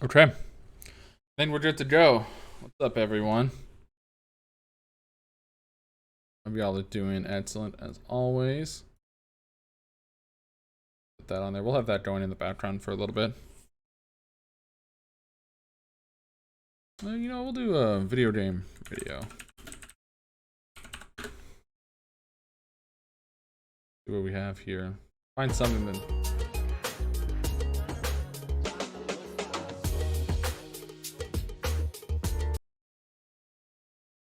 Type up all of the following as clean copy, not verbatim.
Okay. Then we're good to go. What's up, everyone? Hope y'all are doing excellent as always. Put that on there. We'll have that going in the background for a little bit. You know, we'll do a video game video. See what we have here. Find something that...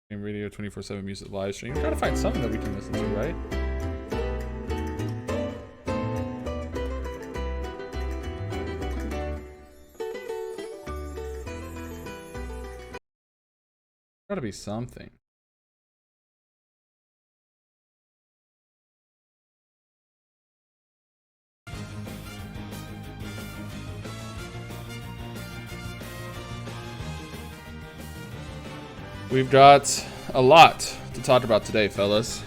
Game radio 24/7 music live stream. Try to find something that we can listen to, right? Gotta be something. We've got a lot to talk about today, fellas.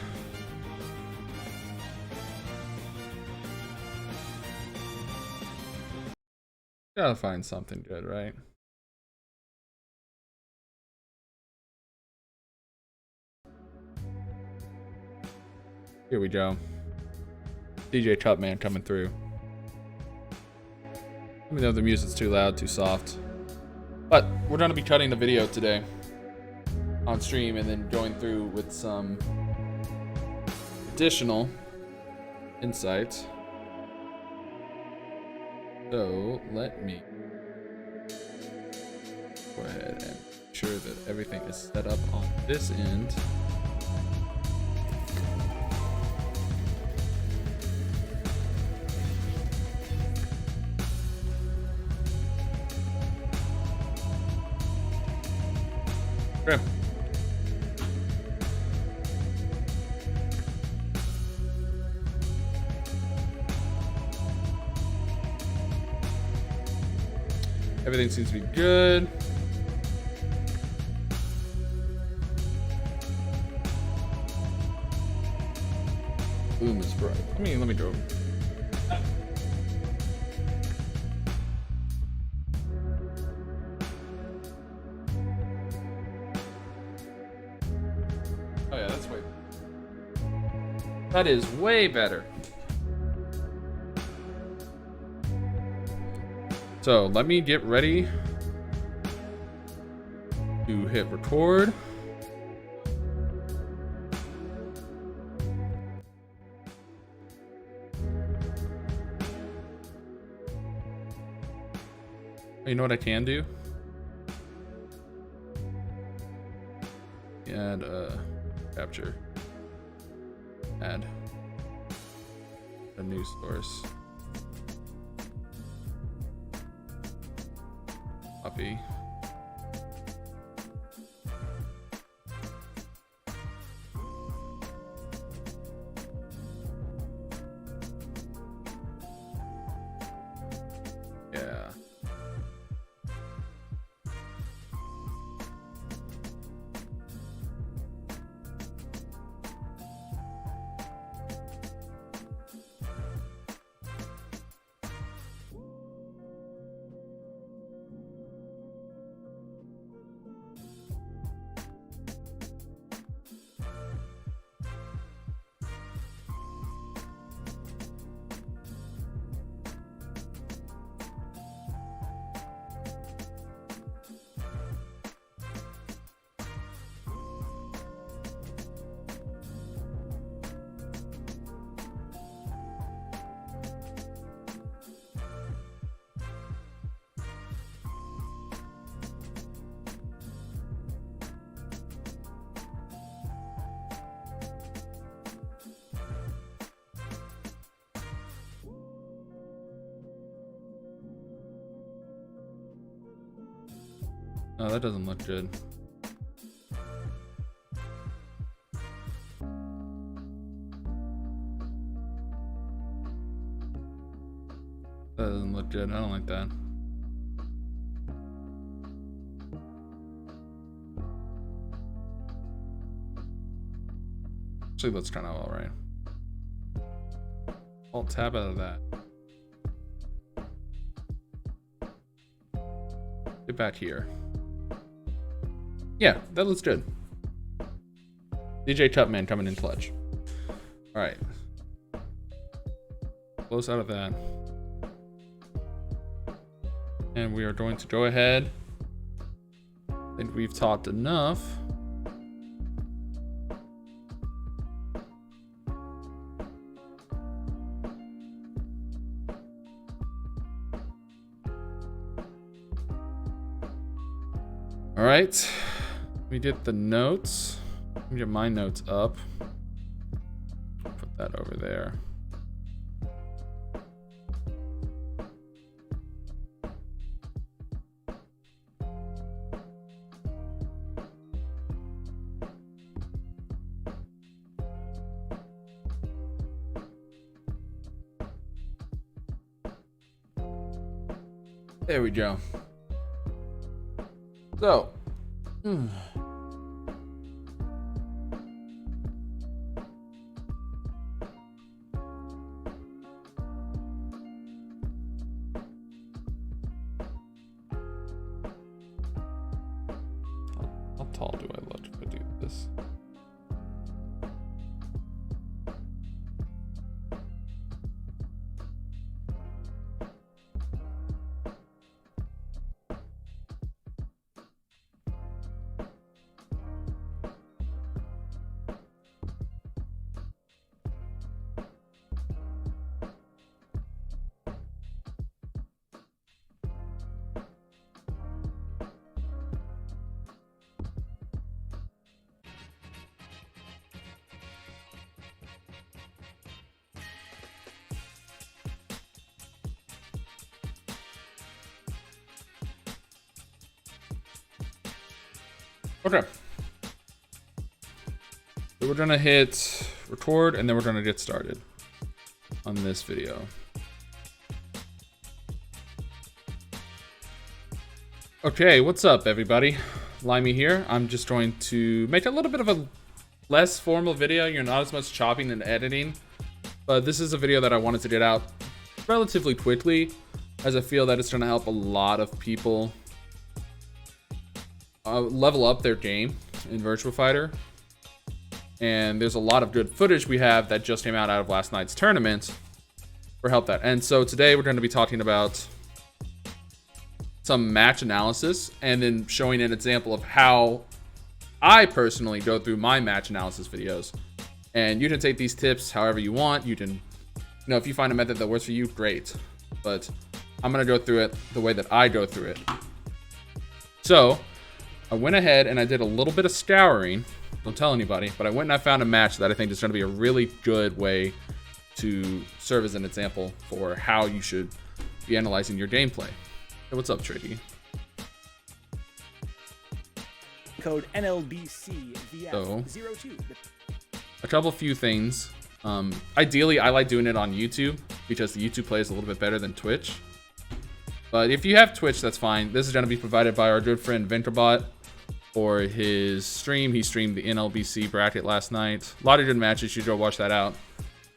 Gotta find something good, right? Here we go. DJ Cutman coming through. Let me know if the music's too loud, too soft. But we're gonna be cutting the video today on stream and then going through with some additional insights. So let me go ahead and make sure that everything is set up on this end. Okay. Everything seems to be good. Boom is bright. Let me go. Oh yeah, that's way. That is way better. So let me get ready to hit record. You know what I can do? Add capture. Add a new source. Copy. Yeah. Oh, that doesn't look good. That doesn't look good. I don't like that. Actually, that's kind of all right. Alt tab out of that. Get back here. Yeah, that looks good. DJ Tupman coming in clutch. All right. Close out of that. And we are going to go ahead. I think we've talked enough. All right, let me get the notes. Let me get my notes up. Put that over there. There we go. So, how tall do I look if I do this? Okay. So we're gonna hit record and then we're gonna get started on this video. Okay, what's up everybody? Limey here. I'm just going to make a little bit of a less formal video. You're not as much chopping and editing, but this is a video that I wanted to get out relatively quickly as I feel that it's gonna help a lot of people level up their game in Virtua Fighter. And there's a lot of good footage we have that just came out of last night's tournament for help that. And so today we're going to be talking about some match analysis and then showing an example of how I personally go through my match analysis videos. And you can take these tips however you want. You can, if you find a method that works for you, great. But I'm going to go through it the way that I go through it. So I went ahead and I did a little bit of scouring. Don't tell anybody, but I went and I found a match that I think is going to be a really good way to serve as an example for how you should be analyzing your gameplay. Hey, what's up, Tricky? Code NLBC VF02. A few things. Ideally, I like doing it on YouTube because the YouTube play is a little bit better than Twitch. But if you have Twitch, that's fine. This is going to be provided by our good friend Venturebot for his stream. He streamed the NLBC bracket last night. A lot of good matches. You should go watch that out.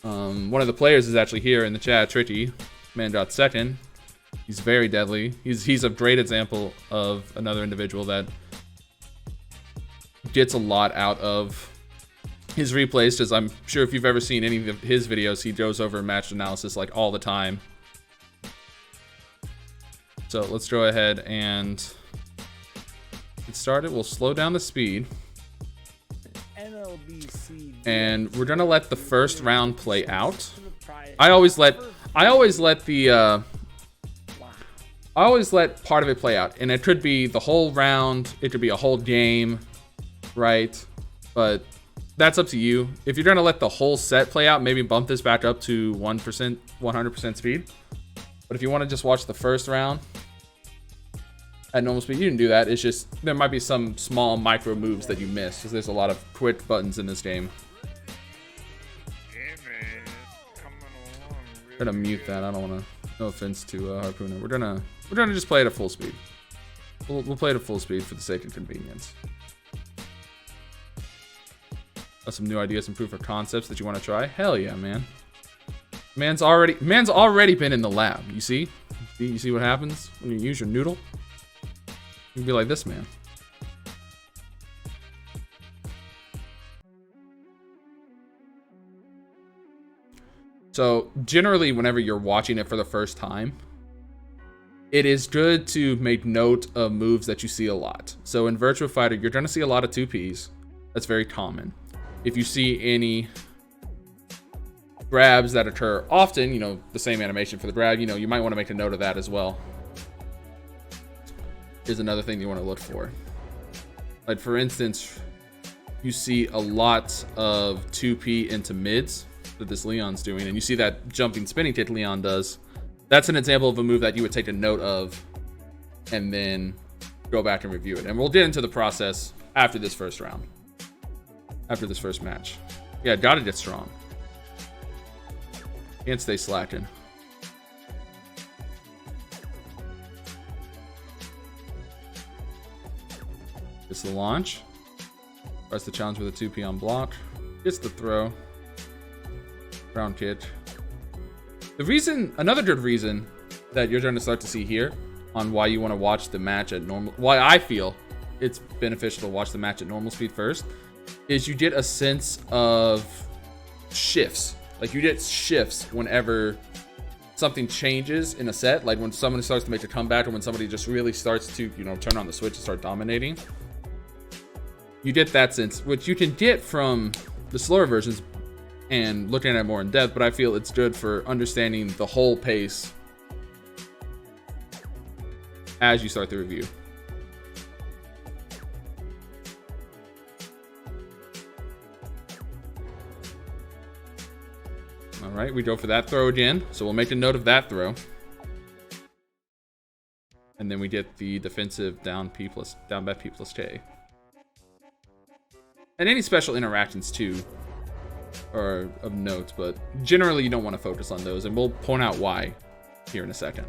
One of the players is actually here in the chat. Tricky man got second. He's very deadly. He's a great example of another individual that gets a lot out of his replays, because I'm sure if you've ever seen any of his videos, he goes over match analysis like all the time. So let's go ahead and get started. We'll slow down the speed. And we're gonna let the first round play out. I always let part of it play out, and it could be the whole round, it could be a whole game, right? But that's up to you. If you're gonna let the whole set play out, maybe bump this back up to 100% speed. But if you want to just watch the first round at normal speed, you can do that. It's just there might be some small micro moves that you miss, because there's a lot of quick buttons in this game. I'm gonna mute that. I don't want to. No offense to Harpooner. We're gonna just play it at full speed. We'll play it at full speed for the sake of convenience. Got some new ideas and proof of concepts that you want to try? Hell yeah, man. Man's already been in the lab. You see? You see what happens when you use your noodle? You'd be like this man. So generally, whenever you're watching it for the first time, it is good to make note of moves that you see a lot. So in Virtua Fighter, you're going to see a lot of 2Ps. That's very common. If you see any grabs that occur often, you know, the same animation for the grab, you know, you might want to make a note of that as well. Is another thing you want to look for. Like for instance, you see a lot of 2P into mids that this Leon's doing, and you see that jumping spinning kick Leon does. That's an example of a move that you would take a note of and then go back and review it. And we'll get into the process after this first round. After this first match. Yeah, gotta get strong. Can't stay slacking. Gets the launch. Tries the challenge with a 2P on block. Gets the throw. Ground kick. The reason, another good reason that you're going to start to see here on why you want to watch the match at normal, why I feel it's beneficial to watch the match at normal speed first, is you get a sense of shifts. Like you get shifts whenever something changes in a set, like when someone starts to make a comeback or when somebody just really starts to, you know, turn on the switch and start dominating. You get that sense, which you can get from the slower versions and looking at it more in depth, but I feel it's good for understanding the whole pace as you start the review. All right, we go for that throw again, so we'll make a note of that throw. And then we get the defensive down back P plus K. And any special interactions too are of note, but generally you don't want to focus on those, and we'll point out why here in a second.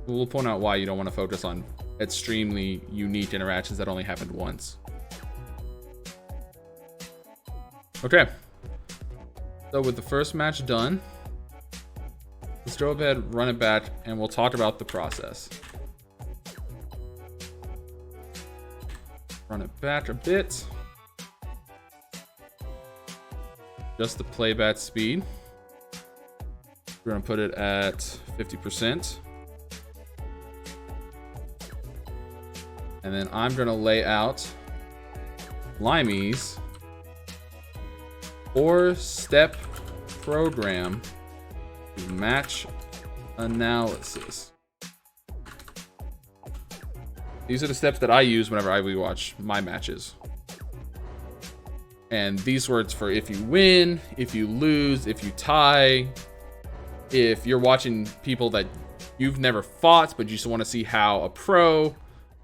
We'll point out why you don't want to focus on extremely unique interactions that only happened once. Okay. So with the first match done, let's go ahead, run it back, and we'll talk about the process. Run it back a bit. Just the playback speed. We're gonna put it at 50%. And then I'm gonna lay out Limey's 4-step program to match analysis. These are the steps that I use whenever I rewatch my matches. And these words for if you win, if you lose, if you tie, if you're watching people that you've never fought, but you just want to see how a pro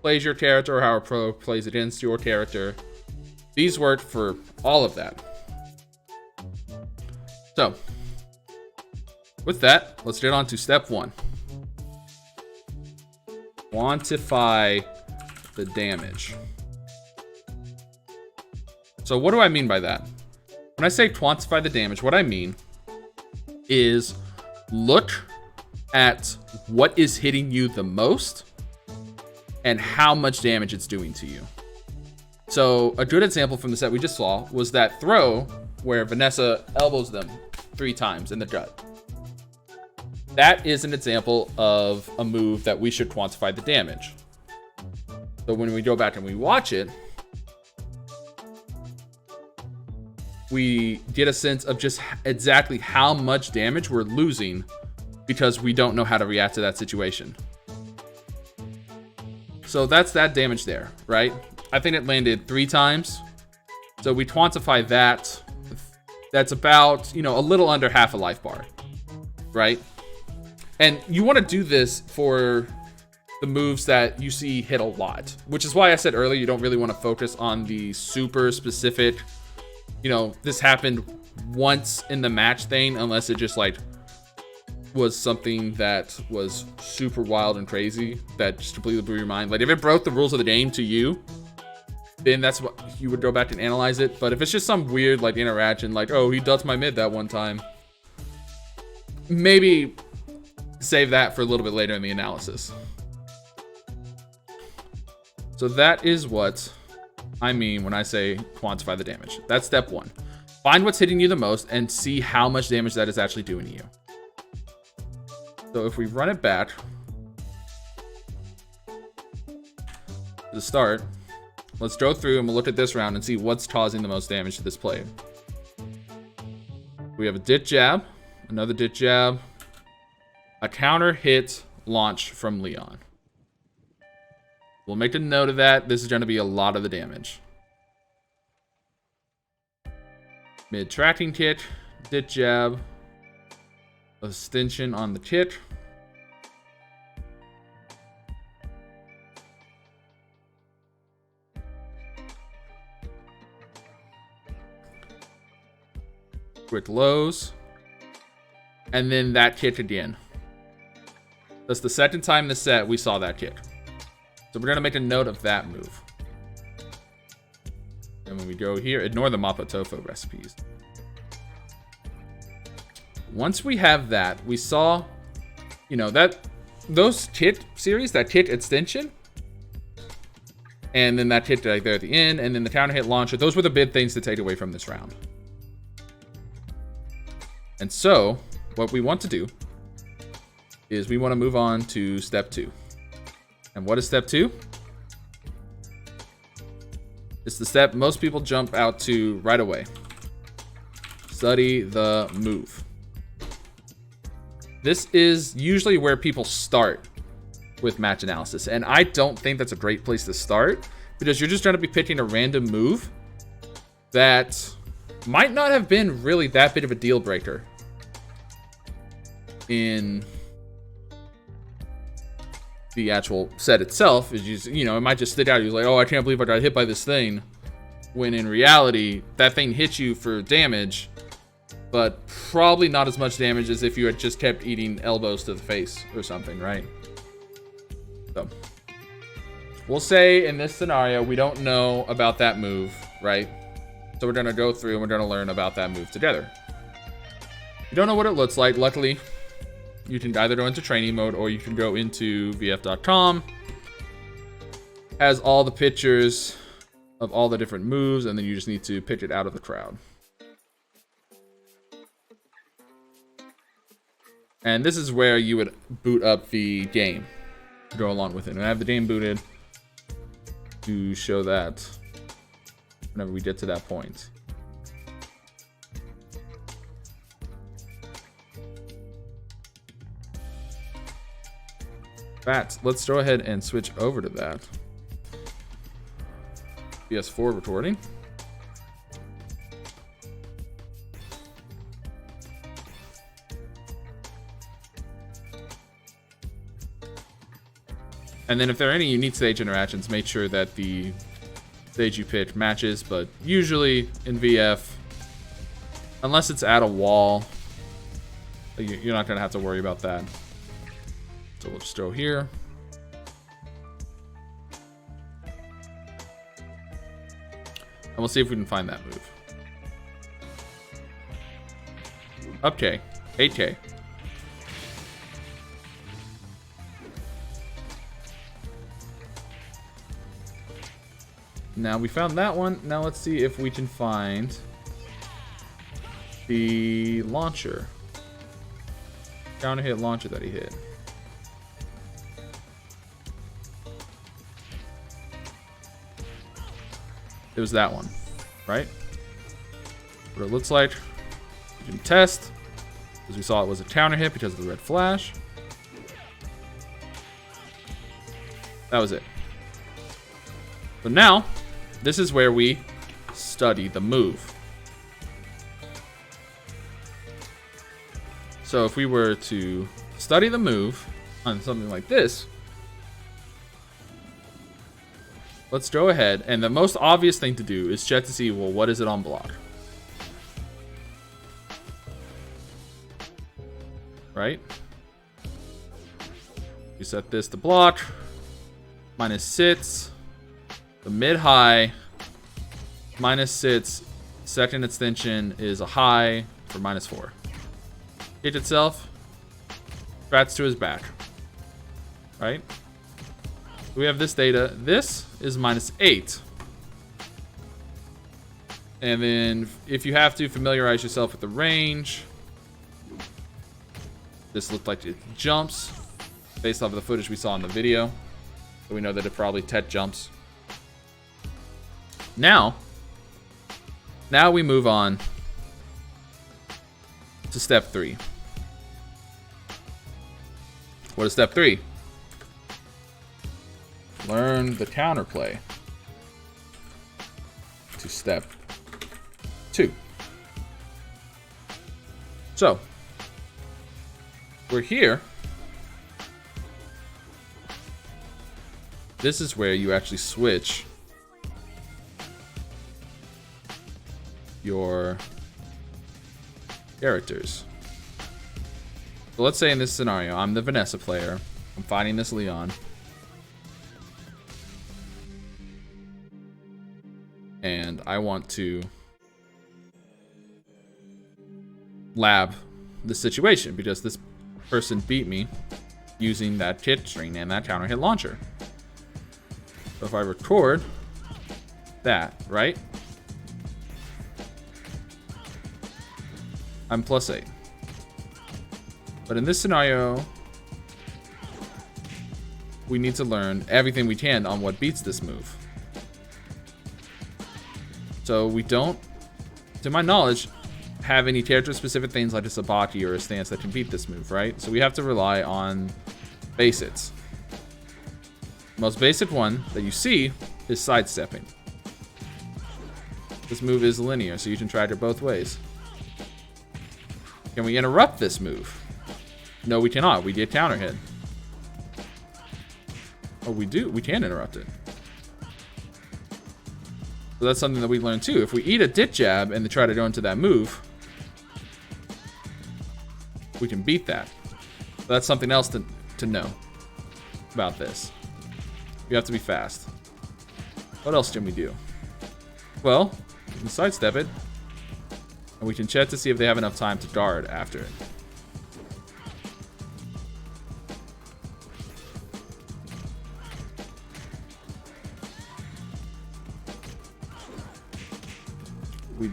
plays your character or how a pro plays against your character. These work for all of that. So, with that, let's get on to step 1. Quantify the damage. So what do I mean by that? When I say quantify the damage, what I mean is look at what is hitting you the most and how much damage it's doing to you. So a good example from the set we just saw was that throw where Vanessa elbows them 3 times in the gut. That is an example of a move that we should quantify the damage. So when we go back and we watch it, we get a sense of just exactly how much damage we're losing because we don't know how to react to that situation. So that's that damage there, right? I think it landed 3 times. So we quantify that. That's about, you know, a little under half a life bar, right? And you want to do this for the moves that you see hit a lot, which is why I said earlier you don't really want to focus on the super specific, you know, this happened once in the match thing, unless it just like was something that was super wild and crazy that just completely blew your mind. Like if it broke the rules of the game to you, then that's what you would go back and analyze it. But if it's just some weird like interaction, like, oh, he ducked my mid that one time, maybe save that for a little bit later in the analysis. So that is what I mean when I say quantify the damage. That's step 1. Find what's hitting you the most and see how much damage that is actually doing to you. So if we run it back to the start, let's go through and we'll look at this round and see what's causing the most damage to this player. We have a dit jab, another dit jab, a counter hit launch from Leon. We'll make a note of that. This is going to be a lot of the damage. Mid tracking kick, dit jab, extension on the kick. Quick lows. And then that kick again. That's the second time in the set we saw that kick. So we're going to make a note of that move. And when we go here, ignore the Mapo Tofu recipes. Once we have that, we saw, you know, that those kick series, that kick extension, and then that kick right there at the end, and then the counter hit launcher, those were the big things to take away from this round. And so, what we want to do is we want to move on to step 2. And what is step 2? It's the step most people jump out to right away. Study the move. This is usually where people start with match analysis. And I don't think that's a great place to start because you're just going to be picking a random move that might not have been really that big of a deal breaker in the actual set itself. Is you know, it might just stick out. You're like, oh, I can't believe I got hit by this thing. When in reality, that thing hits you for damage, but probably not as much damage as if you had just kept eating elbows to the face or something, right? So we'll say in this scenario, we don't know about that move, right? So we're gonna go through and we're gonna learn about that move together. You don't know what it looks like. Luckily, you can either go into training mode or you can go into vf.com. Has all the pictures of all the different moves, and then you just need to pick it out of the crowd. And this is where you would boot up the game to go along with it. And I have the game booted to show that whenever we get to that point. But let's go ahead and switch over to that. PS4 recording. And then if there are any unique stage interactions, make sure that the stage you pick matches. But usually in VF, unless it's at a wall, you're not going to have to worry about that. So we'll just go here. And we'll see if we can find that move. Okay, 8K. Now we found that one. Now let's see if we can find the launcher. Counter hit launcher that he hit. It was that one, right? What it looks like. We can test, because we saw it was a counter hit because of the red flash. That was it. But now, this is where we study the move. So if we were to study the move on something like this, let's go ahead, and the most obvious thing to do is check to see, well, what is it on block? Right? You set this to block. Minus sits. The mid-high. Minus sits. Second extension is a high for -4. Kick itself, strats to his back. Right? We have this data. This is -8. And then if you have to familiarize yourself with the range, this looked like it jumps based off of the footage we saw in the video. So we know that it probably Tet jumps. Now we move on to step 3. What is step 3? Learn the counterplay to step 2. So, we're here. This is where you actually switch your characters. So let's say in this scenario, I'm the Vanessa player. I'm fighting this Leon. And I want to lab the situation because this person beat me using that hit string and that counter hit launcher. So if I record that, right? I'm +8. But in this scenario, we need to learn everything we can on what beats this move. So we don't, to my knowledge, have any character-specific things like a Sabaki or a stance that can beat this move, right? So we have to rely on basics. The most basic one that you see is sidestepping. This move is linear, so you can track it both ways. Can we interrupt this move? No, we cannot. We get counter hit. Oh, we do. We can interrupt it. So that's something that we learned too. If we eat a dit jab and they try to go into that move, we can beat that. So that's something else to know about this. You have to be fast. What else can we do? Well, we can sidestep it, and we can check to see if they have enough time to guard after it.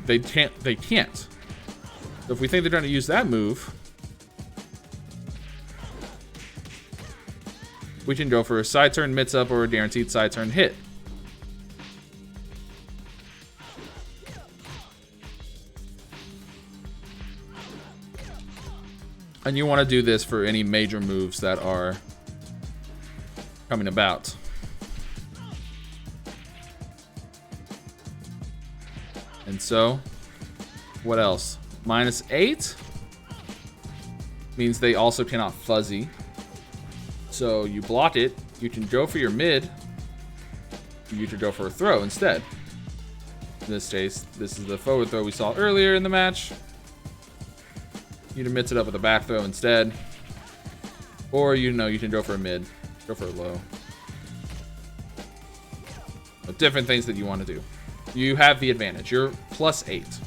They can't. So if we think they're trying to use that move, we can go for a side turn mitts up or a guaranteed side turn hit. And you want to do this for any major moves that are coming about. And so, what else? -8 means they also cannot fuzzy. So you block it, you can go for your mid, you could go for a throw instead. In this case, this is the forward throw we saw earlier in the match. You can mix it up with a back throw instead. Or you can go for a mid, go for a low. But different things that you want to do. You have the advantage. You're +8.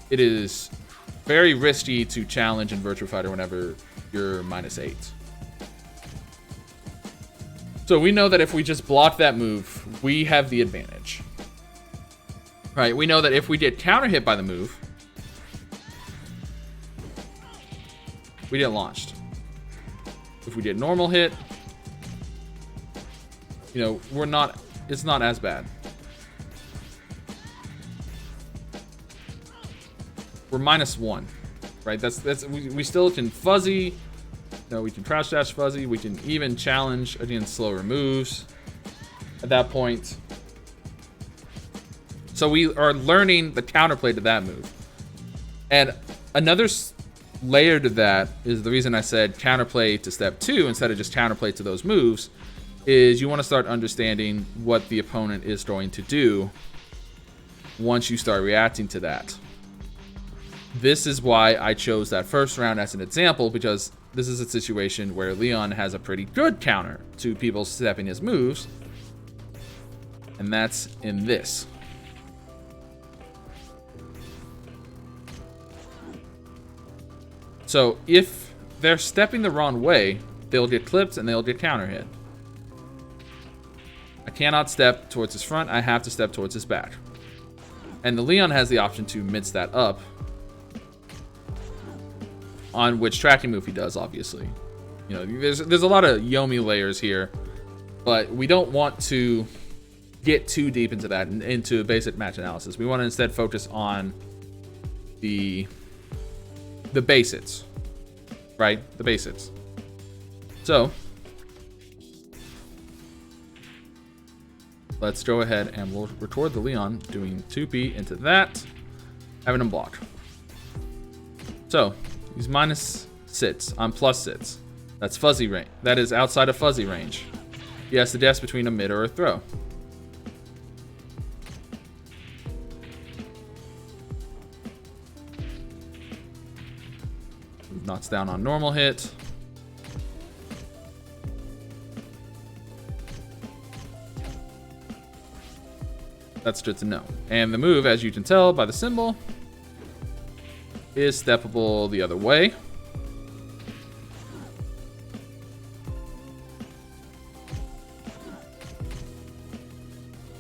It is very risky to challenge in Virtua Fighter whenever you're -8. So we know that if we just block that move, we have the advantage. Right? We know that if we get counter hit by the move, we get launched. If we get normal hit, it's not as bad. We're -1, right? We still can fuzzy. We can crouch dash fuzzy. We can even challenge against slower moves at that point. So we are learning the counterplay to that move. And another layer to that is the reason I said counterplay to step 2 instead of just counterplay to those moves is you want to start understanding what the opponent is going to do once you start reacting to that. This is why I chose that first round as an example, because this is a situation where Leon has a pretty good counter to people stepping his moves, and that's in this. So if they're stepping the wrong way, they'll get clipped and they'll get counter hit. I cannot step towards his front. I have to step towards his back. And the Leon has the option to mix that up. On which tracking move he does, obviously. You know, there's a lot of Yomi layers here. But we don't want to get too deep into that, into basic match analysis. We want to instead focus on the basics. Right? The basics. So, let's go ahead and we'll record the Leon doing 2P into that, having him block. So, he's minus sits. I'm plus sits. That's fuzzy range. That is outside of fuzzy range. He has to guess between a mid or a throw. Knocks down on normal hit. That's good to know. And the move, as you can tell by the symbol, is steppable the other way.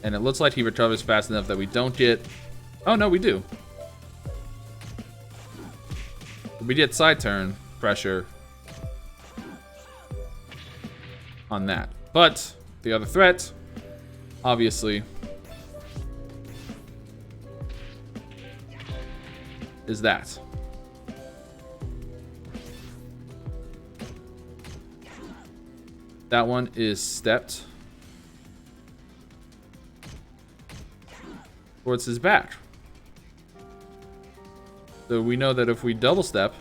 And it looks like he recovers fast enough that we don't get... Oh, no, we do. We get side turn pressure on that. But the other threat, obviously, is that. That one is stepped towards his back. So we know that if we double step,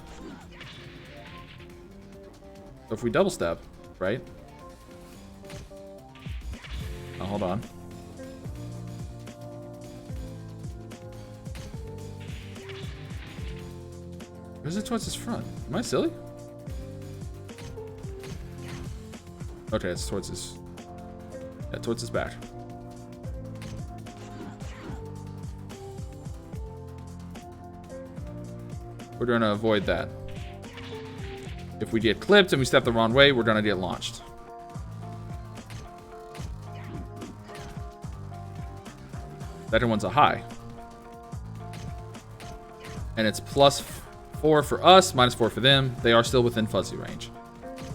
right? Oh, hold on. Or is it towards his front? Am I silly? Okay, it's towards his... Yeah, towards his back. We're going to avoid that. If we get clipped and we step the wrong way, we're going to get launched. That one's a high. And it's +4 for us, -4 for them. They are still within fuzzy range.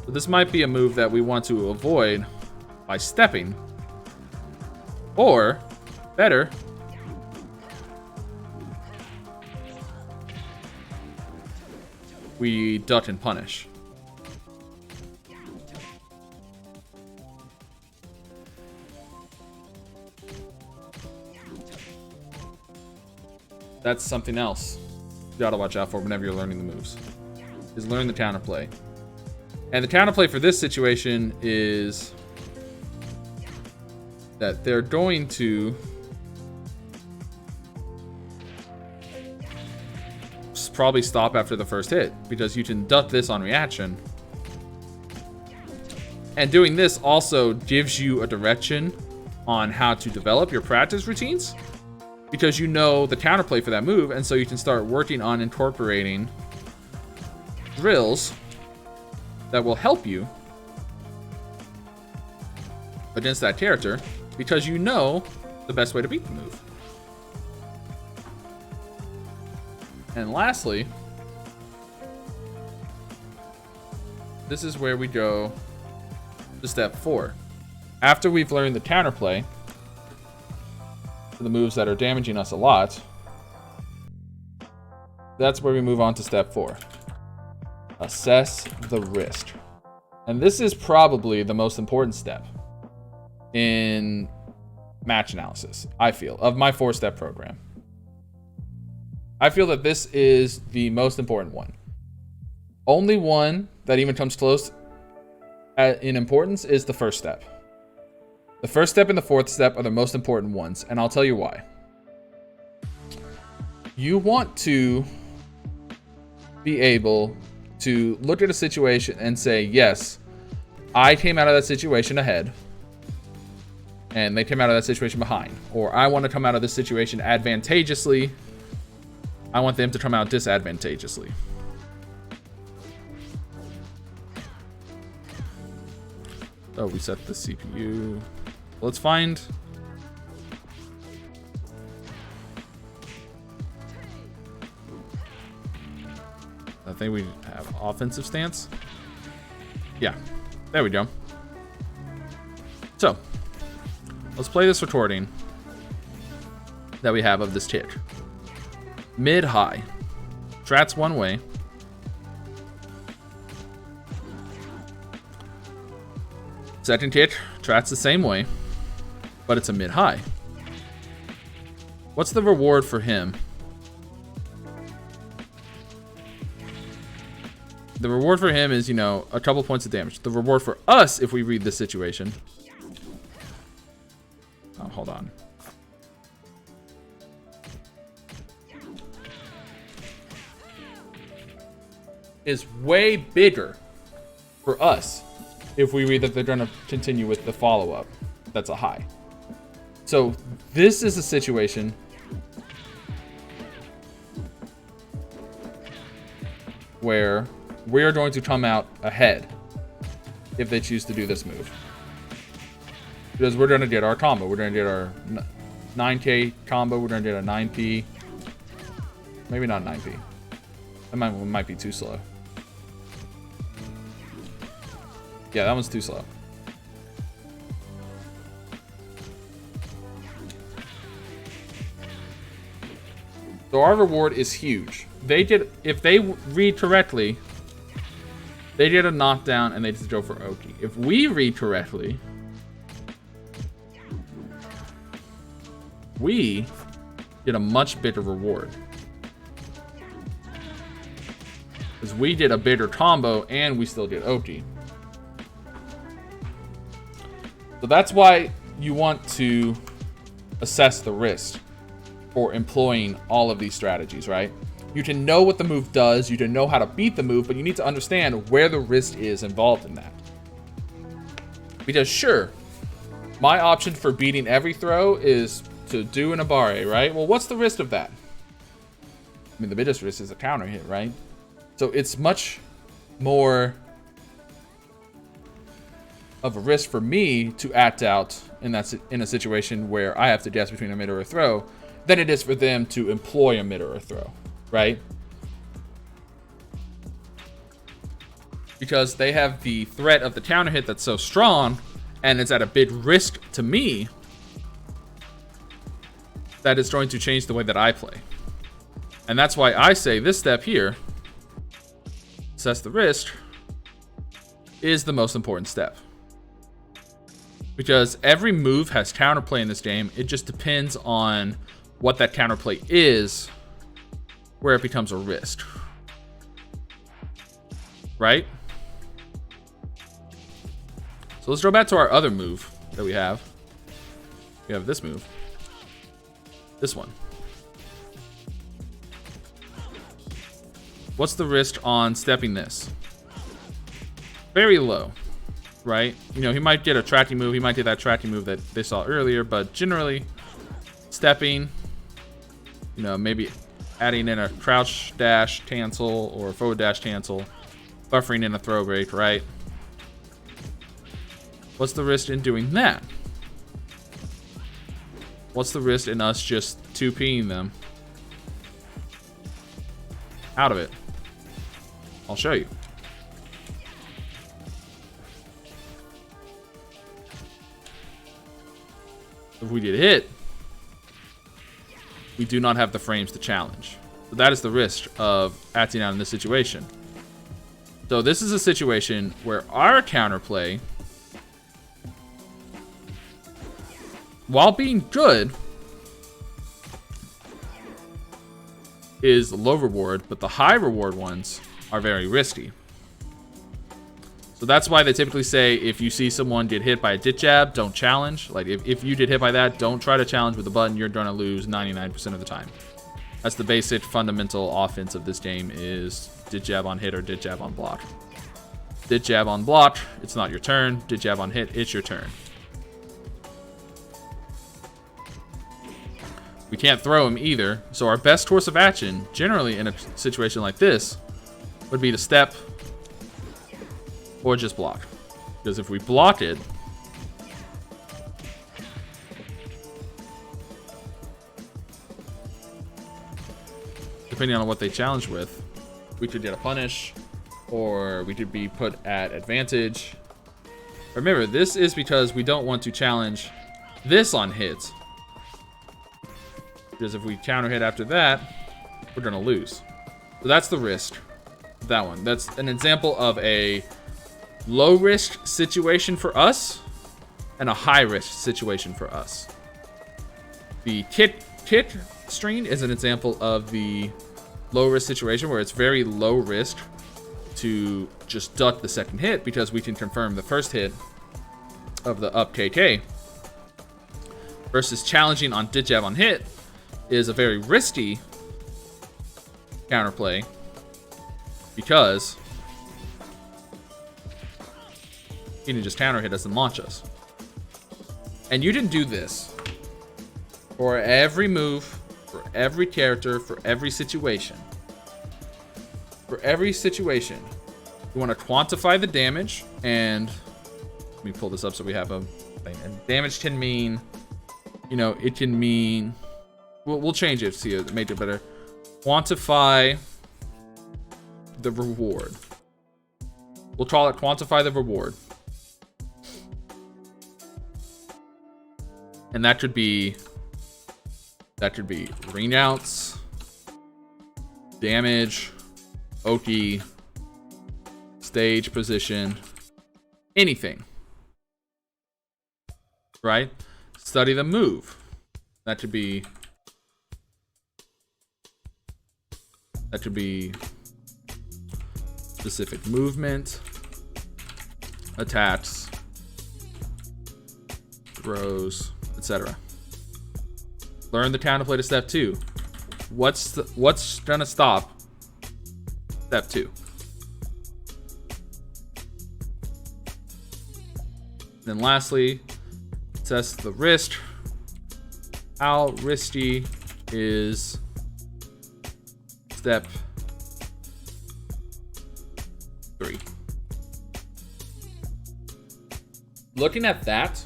So this might be a move that we want to avoid by stepping. Or, better, we duck and punish. That's something else you gotta watch out for whenever you're learning the moves. Is learn the counterplay. And the counterplay for this situation is that they're going to probably stop after the first hit, because you can duck this on reaction. And doing this also gives you a direction on how to develop your practice routines, because you know the counterplay for that move, and so you can start working on incorporating drills that will help you against that character, because you know the best way to beat the move. And lastly, this is where we go to step 4. After we've learned the counterplay for the moves that are damaging us a lot, that's where we move on to step 4. Assess the risk. And this is probably the most important step in match analysis, I feel, of my 4-step program. I feel that this is the most important one. Only one that even comes close in importance is the first step. The first step and the 4th step are the most important ones, and I'll tell you why. You want to be able to look at a situation and say, yes, I came out of that situation ahead, and they came out of that situation behind. Or I want to come out of this situation advantageously, I want them to come out disadvantageously. Oh, we set the CPU. Let's find... I think we have offensive stance. Yeah, there we go. So, let's play this recording that we have of this tick. Mid-high. Strat's one way. Second tick, strat's the same way, but it's a mid-high. What's the reward for him? The reward for him is, you know, a couple points of damage. The reward for us, if we read this situation... Oh, hold on. Is way bigger for us if we read that they're going to continue with the follow-up. That's a high. So this is a situation where we're going to come out ahead if they choose to do this move. Because we're going to get our combo. We're going to get our 9k combo. We're going to get a 9p. Maybe not 9p. That might be too slow. Yeah, that one's too slow. So our reward is huge. They did, if they read correctly, they did a knockdown and they just go for Oki. If we read correctly, we get a much bigger reward. Because we did a bigger combo and we still did Oki. So that's why you want to assess the risk for employing all of these strategies, right? You can know what the move does, you can know how to beat the move, but you need to understand where the risk is involved in that. Because sure, my option for beating every throw is to do an Abare, right? Well, what's the risk of that? I mean, the biggest risk is a counter hit, right? So it's much more of a risk for me to act out in a situation where I have to guess between a mid or a throw than it is for them to employ a mid or a throw, right? Because they have the threat of the counter hit that's so strong and it's at a big risk to me that it's going to change the way that I play. And that's why I say this step here, assess the risk, is the most important step. Because every move has counterplay in this game. It just depends on what that counterplay is, where it becomes a risk. Right? So let's go back to our other move that we have. We have this move. This one. What's the risk on stepping this? Very low. Right? You know, he might get a tracking move. He might get that tracking move that they saw earlier, but generally, stepping, you know, maybe adding in a crouch dash cancel or forward dash cancel, buffering in a throw break, right? What's the risk in doing that? What's the risk in us just 2P'ing them out of it? I'll show you. If we get hit, we do not have the frames to challenge. So that is the risk of acting out in this situation. So this is a situation where our counterplay, while being good, is low reward, but the high reward ones are very risky. So that's why they typically say if you see someone get hit by a dit jab, don't challenge. Like if you get hit by that, don't try to challenge with the button. You're going to lose 99% of the time. That's the basic fundamental offense of this game is dit jab on hit or dit jab on block. Dit jab on block, it's not your turn. Dit jab on hit, it's your turn. We can't throw him either. So our best course of action, generally in a situation like this, would be to step or just block. Because if we block it, depending on what they challenge with, we could get a punish, or we could be put at advantage. Remember, this is because we don't want to challenge this on hits. Because if we counter hit after that, we're gonna lose. So that's the risk. That one. That's an example of a low risk situation for us and a high risk situation for us. The kick string is an example of the low risk situation where it's very low risk to just duck the second hit because we can confirm the first hit of the up KK. Versus challenging on dit jab on hit is a very risky counterplay because you can just counter hit us and launch us. And you can do this for every move, for every character, for every situation. For every situation, you want to quantify the damage, and let me pull this up so we have a thing. And damage can mean, you know, it can mean, we'll change it to see it, make it better. Quantify the reward. We'll call it quantify the reward. And that could be ring outs, damage, Oki, stage position, anything. Right? Study the move. That could be specific movement, attacks, throws, etc. Learn the counterplay to step 2. What's gonna stop step 2? Then lastly, assess the risk. How risky is step 3? Looking at that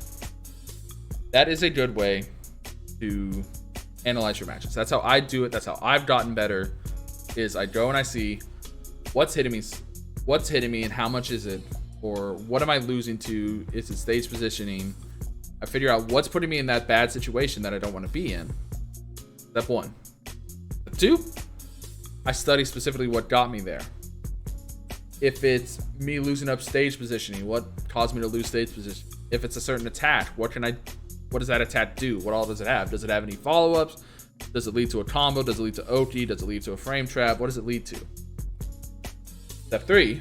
is a good way to analyze your matches. That's how I do it. That's how I've gotten better. Is I go and I see what's hitting me and how much is it, or what am I losing to? Is it stage positioning? I figure out what's putting me in that bad situation that I don't want to be in. Step 1. Step 2, I study specifically what got me there. If it's me losing up stage positioning, what caused me to lose stage position? If it's a certain attack, what does that attack do? What all does it have? Does it have any follow-ups? Does it lead to a combo? Does it lead to Oki? Does it lead to a frame trap? What does it lead to? Step 3,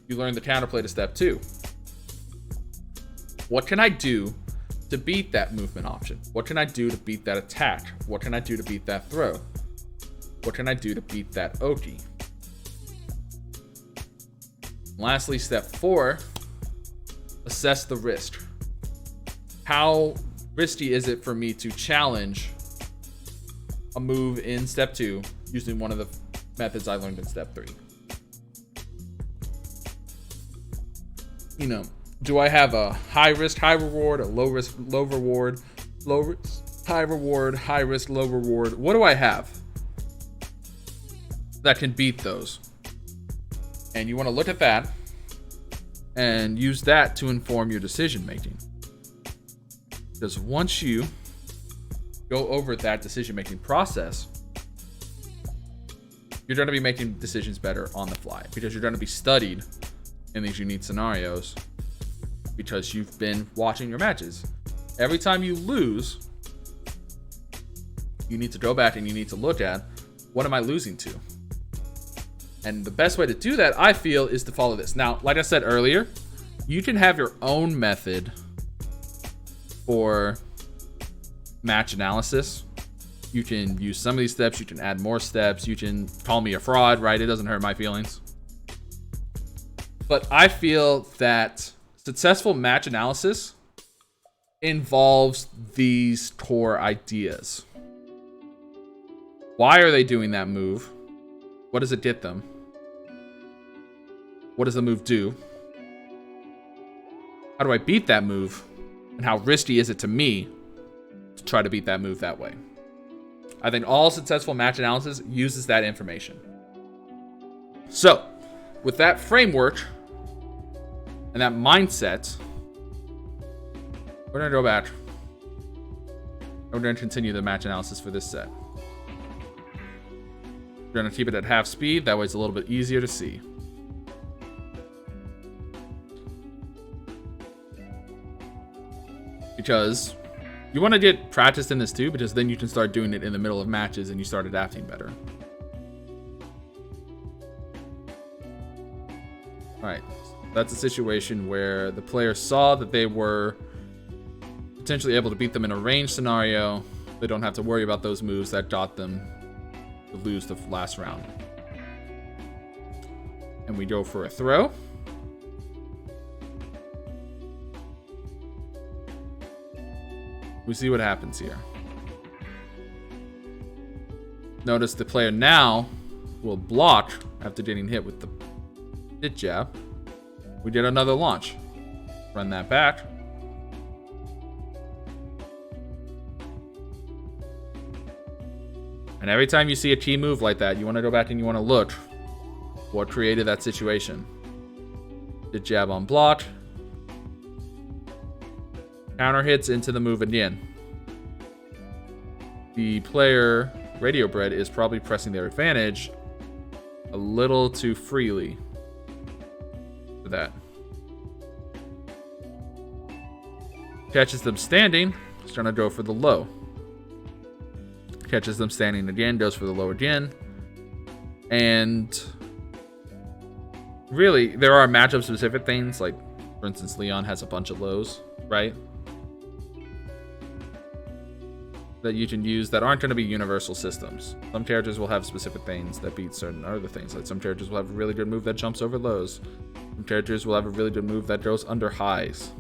you learn the counterplay to step 2. What can I do to beat that movement option? What can I do to beat that attack? What can I do to beat that throw? What can I do to beat that Oki? Lastly, step 4, assess the risk. How risky is it for me to challenge a move in step 2 using one of the methods I learned in step 3? You know, do I have a high risk, high reward, a low risk, low reward, low risk, high reward, high risk, low reward? What do I have that can beat those? And you want to look at that and use that to inform your decision making. Because once you go over that decision making process, you're going to be making decisions better on the fly, because you're going to be studied in these unique scenarios, because you've been watching your matches. Every time you lose, you need to go back and you need to look at, what am I losing to? And the best way to do that, I feel, is to follow this. Now, like I said earlier, you can have your own method for match analysis. You can use some of these steps. You can add more steps. You can call me a fraud, right? It doesn't hurt my feelings. But I feel that successful match analysis involves these core ideas. Why are they doing that move? What does it get them? What does the move do? how do I beat that move, and how risky is it to me to try to beat that move that way. I think all successful match analysis uses that information. So, with that framework and that mindset, we're going to go back. We're going to continue the match analysis for this set. We're going to keep it at half speed. That way it's a little bit easier to see. Because you want to get practiced in this too, because then you can start doing it in the middle of matches and you start adapting better. Alright, that's a situation where the player saw that they were potentially able to beat them in a range scenario. They don't have to worry about those moves that got them to lose the last round. And we go for a throw. We see what happens here. Notice the player now will block after getting hit with the hit jab. We did another launch. Run that back. And every time you see a key move like that, you want to go back and you want to look what created that situation. Hit jab on block. Counter hits into the move again. The player, Radio Bread, is probably pressing their advantage a little too freely for that. Catches them standing, is trying to go for the low. Catches them standing again, goes for the low again. And really, there are matchup specific things, like, for instance, Leon has a bunch of lows, right? That you can use that aren't going to be universal systems. Some characters will have specific things that beat certain other things. Like some characters will have a really good move that jumps over lows. Some characters will have a really good move that goes under highs.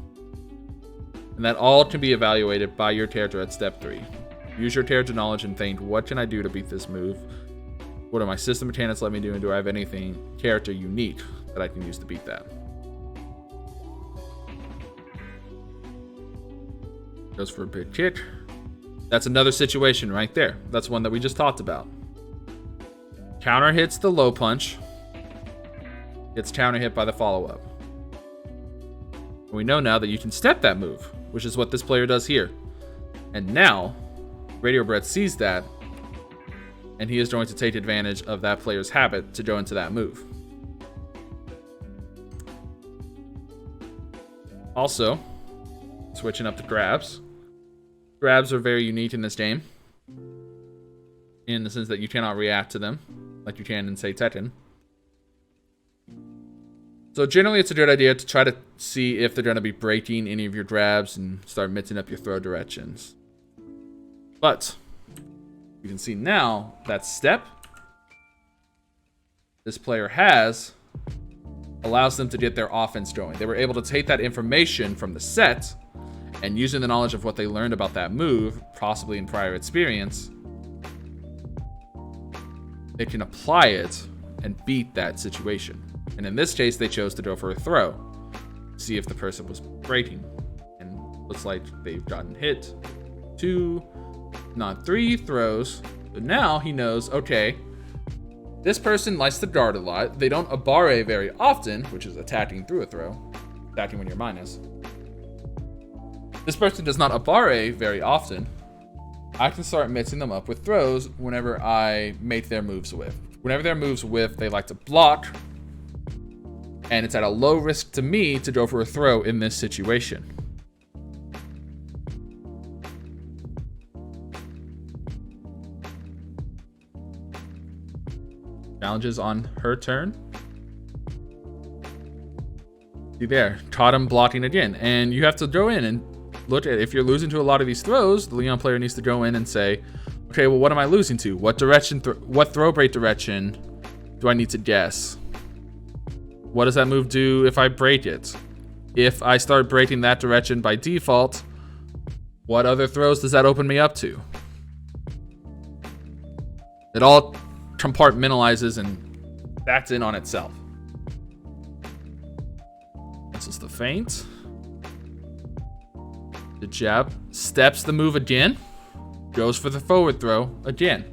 And that all can be evaluated by your character at step 3. Use your character knowledge and think, what can I do to beat this move? What do my system mechanics let me do? And do I have anything character unique that I can use to beat that? Goes for a big kick. That's another situation right there. That's one that we just talked about. Counter hits the low punch. Gets counter hit by the follow-up. We know now that you can step that move, which is what this player does here. And now, Radio Bread sees that, and he is going to take advantage of that player's habit to go into that move. Also, switching up to grabs. Grabs are very unique in this game, in the sense that you cannot react to them like you can in, say, Tekken. So generally it's a good idea to try to see if they're going to be breaking any of your grabs and start mixing up your throw directions. But you can see now that step this player has allows them to get their offense going. They were able to take that information from the set and using the knowledge of what they learned about that move, possibly in prior experience, they can apply it and beat that situation. And in this case, they chose to go for a throw, see if the person was breaking. And looks like they've gotten hit 2, not 3 throws. But now he knows, okay, this person likes to guard a lot. They don't abare very often, which is attacking through a throw, attacking when you're minus. This person does not abare very often. I can start mixing them up with throws whenever I make their moves with. Whenever their moves with, they like to block. And it's at a low risk to me to go for a throw in this situation. Challenges on her turn. See there, caught him blocking again. And you have to go in and look at, if you're losing to a lot of these throws, the Leon player needs to go in and say, okay, well, what am I losing to? What direction, what throw break direction do I need to guess? What does that move do if I break it? If I start breaking that direction by default, what other throws does that open me up to? It all compartmentalizes and that's in on itself. This is the feint. The jab, steps the move again, goes for the forward throw again.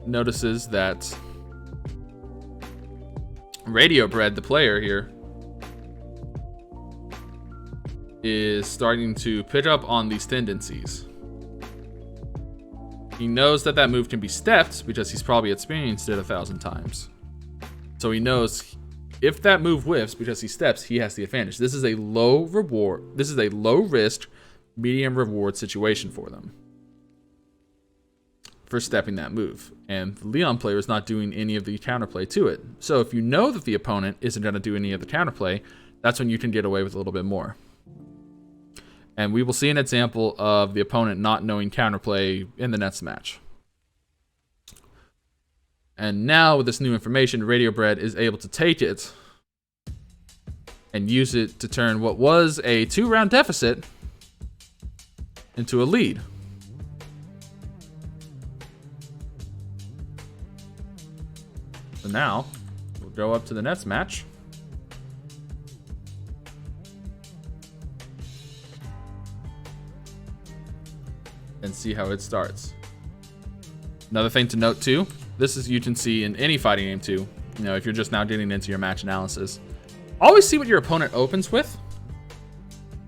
Notices that Radio Bread, the player here, is starting to pick up on these tendencies. He knows that that move can be stepped because he's probably experienced it 1,000 times. So he knows if that move whiffs because he steps, he has the advantage. This is a low reward. This is a low risk, medium reward situation for them for stepping that move. And the Leon player is not doing any of the counterplay to it. So if you know that the opponent isn't going to do any of the counterplay, that's when you can get away with a little bit more. And we will see an example of the opponent not knowing counterplay in the next match. And now with this new information, Radio Bread is able to take it and use it to turn what was a 2-round deficit into a lead. So now we'll go up to the next match. And see how it starts. Another thing to note too, this is, you can see in any fighting game too, you know, if you're just now getting into your match analysis, always see what your opponent opens with.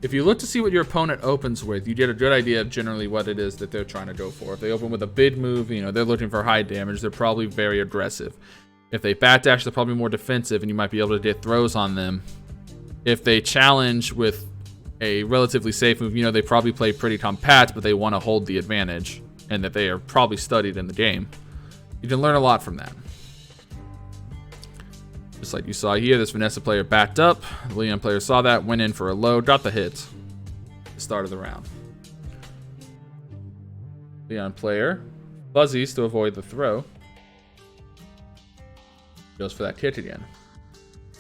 If you look to see what your opponent opens with, you get a good idea of generally what it is that they're trying to go for. If they open with a big move, you know, they're looking for high damage, they're probably very aggressive. If they backdash, they're probably more defensive and you might be able to get throws on them. If they challenge with a relatively safe move, you know, they probably play pretty compact, but they want to hold the advantage and that they are probably studied in the game. You can learn a lot from that. Just like you saw here, this Vanessa player backed up. The Leon player saw that, went in for a low, got the hit at the start of the round. Leon player fuzzies to avoid the throw. Goes for that kick again.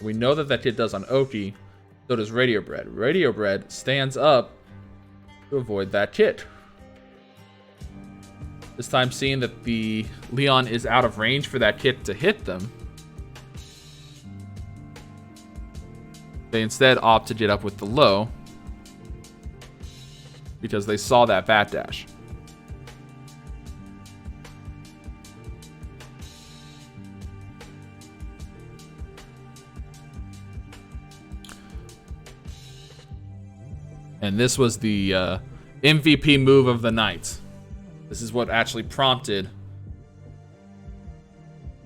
We know that that kick does on Oki. So does Radio Bread. Radio Bread stands up to avoid that kick. This time seeing that the Leon is out of range for that kick to hit them, they instead opt to get up with the low because they saw that backdash. And this was the MVP move of the night. This is what actually prompted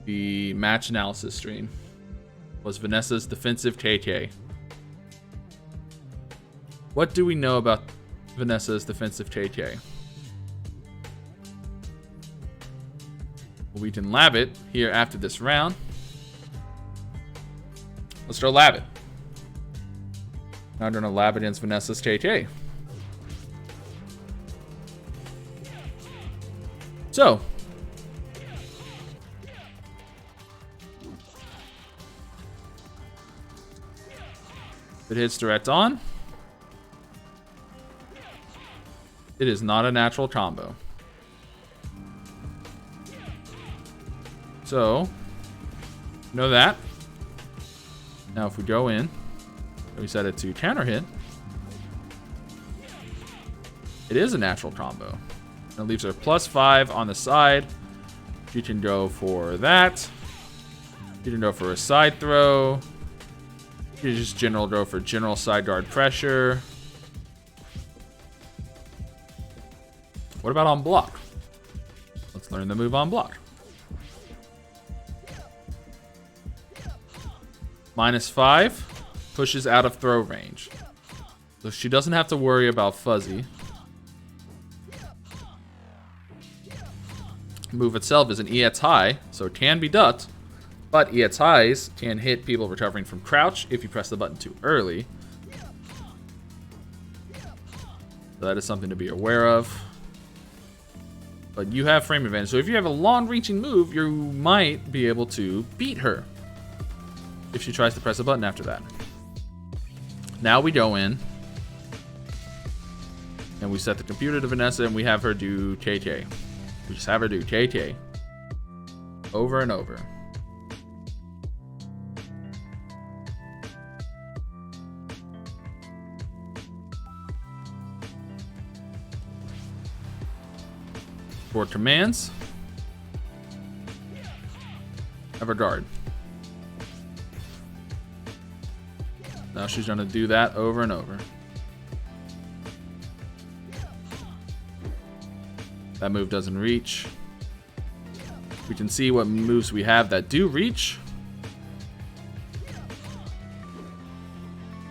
the match analysis stream. Was Vanessa's defensive KK. What do we know about Vanessa's defensive KK? Well, we can lab it here after this round. Let's go lab it. Now I'm going to lab against Vanessa's KK. So, if it hits direct on, it is not a natural combo. So, know that. Now if we go in, we set it to counter hit, it is a natural combo. And it leaves her +5 on the side. She can go for that. She can go for a side throw. She can just go for general side guard pressure. What about on block? Let's learn the move on block. -5 pushes out of throw range. So she doesn't have to worry about fuzzy. Move itself is an EX high, so it can be ducked, but EX highs can hit people recovering from crouch if you press the button too early. So that is something to be aware of. But you have frame advantage, so if you have a long-reaching move, you might be able to beat her if she tries to press a button after that. Now we go in, and we set the computer to Vanessa, and we have her do KK. We just have her do KK over and over. For commands, have her guard. Now she's going to do that over and over. That move doesn't reach. We can see what moves we have that do reach.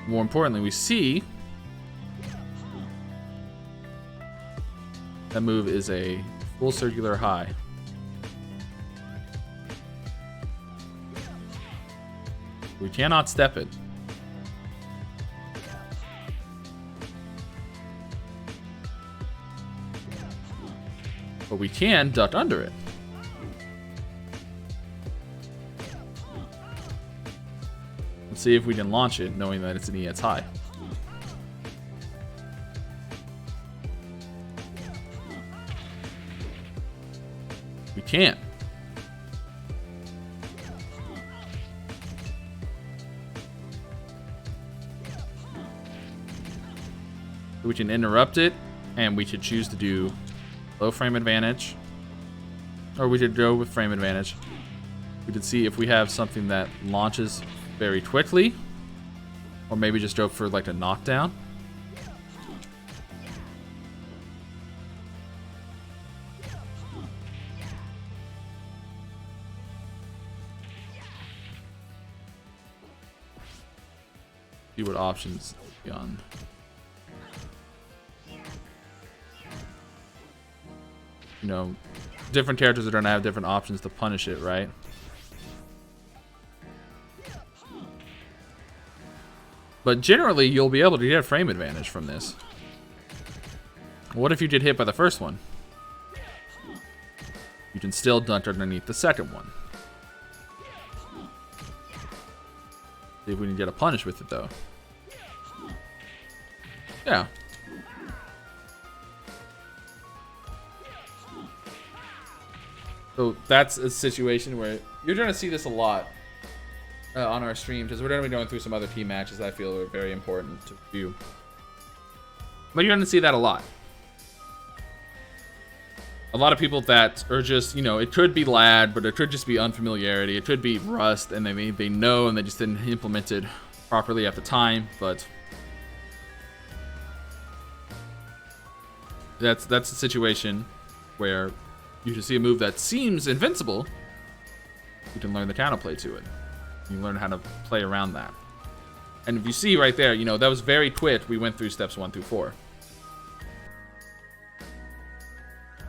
More importantly, we see that move is a full circular high. We cannot step it. But we can duck under it. Let's see if we can launch it knowing that it's an EX high. We can't. We can interrupt it, and we could choose to do low frame advantage, or we could go with frame advantage. We could see if we have something that launches very quickly, or maybe just go for like a knockdown. See what options on. You know, different characters are going to have different options to punish it, right? But generally, you'll be able to get a frame advantage from this. What if you get hit by the first one? You can still dunk underneath the second one. See if we can get a punish with it, though. Yeah. So that's a situation where you're going to see this a lot on our stream, because we're going to be going through some other team matches that I feel are very important to view. But you're going to see that a lot. A lot of people that are just, you know, it could be lag, but it could just be unfamiliarity. It could be rust, and they know, and they just didn't implement it properly at the time. But that's a situation where you can see a move that seems invincible. You can learn the counterplay to it. You learn how to play around that. And if you see right there, you know, that was very quick. We went through steps 1 through 4.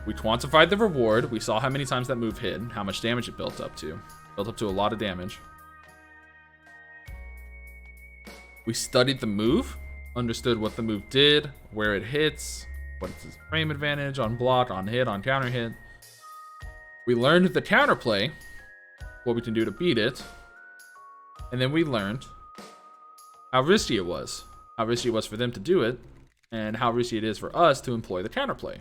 We quantified the reward. We saw how many times that move hit, how much damage it built up to. Built up to a lot of damage. We studied the move, understood what the move did, where it hits, what's its frame advantage on block, on hit, on counter hit. We learned the counterplay, what we can do to beat it. And then we learned how risky it was. How risky it was for them to do it, and how risky it is for us to employ the counterplay.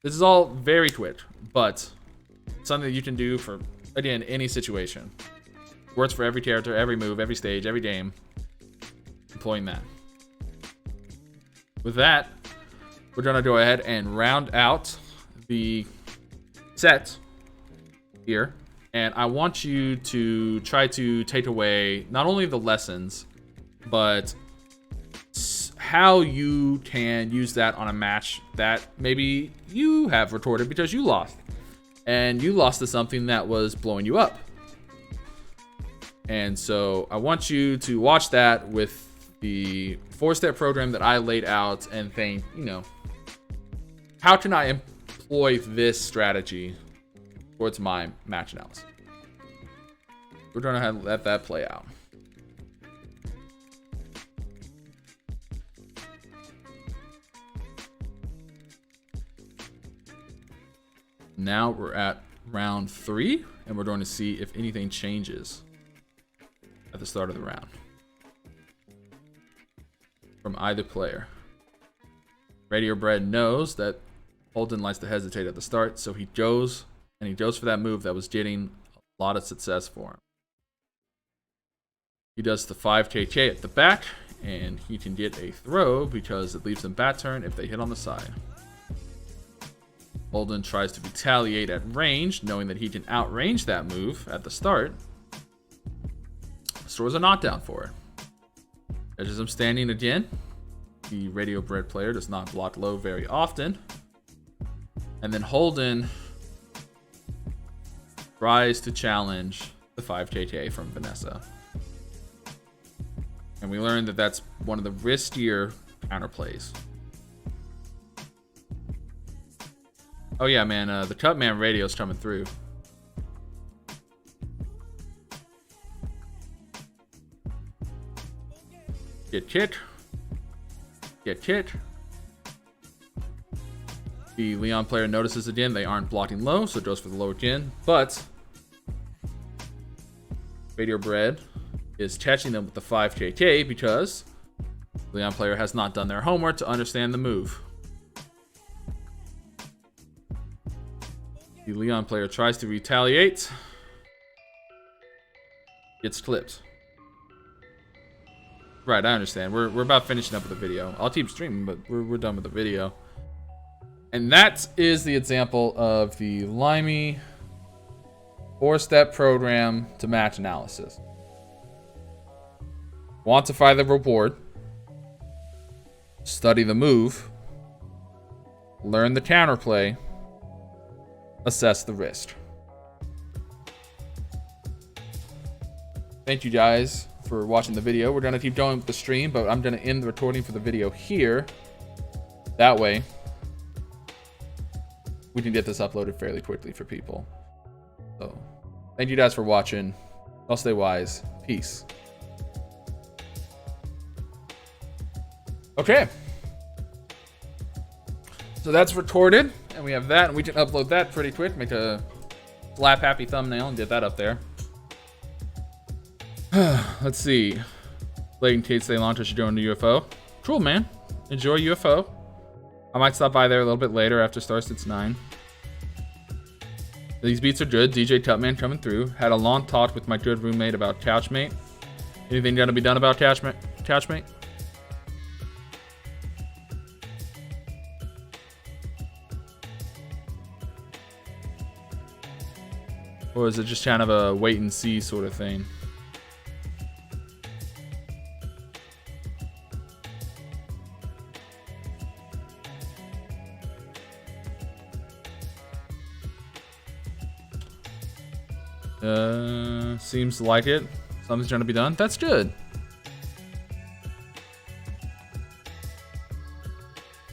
This is all very quick, but something that you can do for, again, any situation. Works for every character, every move, every stage, every game. Employing that. With that, we're going to go ahead and round out the set here. And I want you to try to take away not only the lessons, but how you can use that on a match that maybe you have recorded because you lost. And you lost to something that was blowing you up. And so I want you to watch that with the 4-step program that I laid out and think, you know, how can I employ this strategy towards my match analysis? We're going to let that play out. Now we're at round 3, and we're going to see if anything changes at the start of the round from either player. Radio Bread knows that Holden likes to hesitate at the start, so he goes, and he goes for that move that was getting a lot of success for him. He does the 5KK at the back, and he can get a throw because it leaves them bat turn if they hit on the side. Holden tries to retaliate at range, knowing that he can outrange that move at the start. Stores a knockdown for it. Catches him standing again. The radio bred player does not block low very often. And then Holden tries to challenge the 5KK from Vanessa. And we learned that that's one of the riskier counterplays. Oh yeah, man, the Cutman radio's coming through. Get hit. Get hit. The Leon player notices again they aren't blocking low, so it goes for the low again. But Radio Bread is catching them with the 5KK because the Leon player has not done their homework to understand the move. The Leon player tries to retaliate. Gets clipped. Right, I understand. We're about finishing up with the video. I'll keep streaming, but we're done with the video. And that is the example of the Limey 4-step program to match analysis. Quantify the reward. Study the move. Learn the counterplay. Assess the risk. Thank you guys for watching the video. We're gonna keep going with the stream, but I'm gonna end the recording for the video here. That way, we can get this uploaded fairly quickly for people. So, thank you guys for watching. I'll stay wise. Peace. Okay. So that's recorded, and we have that, and we can upload that pretty quick. Make a slap happy thumbnail and get that up there. Let's see. Layton Kate say Lantra should go into UFO. Cool, man. Enjoy UFO. I might stop by there a little bit later after Starstit's 9. These beats are good. DJ Cutman coming through. Had a long talk with my good roommate about Couchmate. Anything gonna be done about Couchmate? Or is it just kind of a wait and see sort of thing? Seems like it. Something's trying to be done. That's good.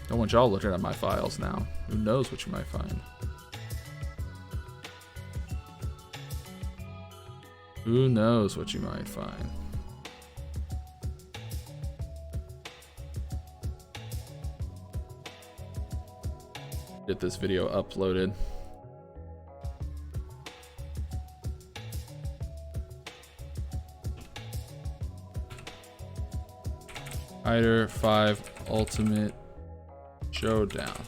Don't want y'all looking at my files now. Who knows what you might find. Who knows what you might find. Get this video uploaded. Fighter 5 Ultimate Showdown.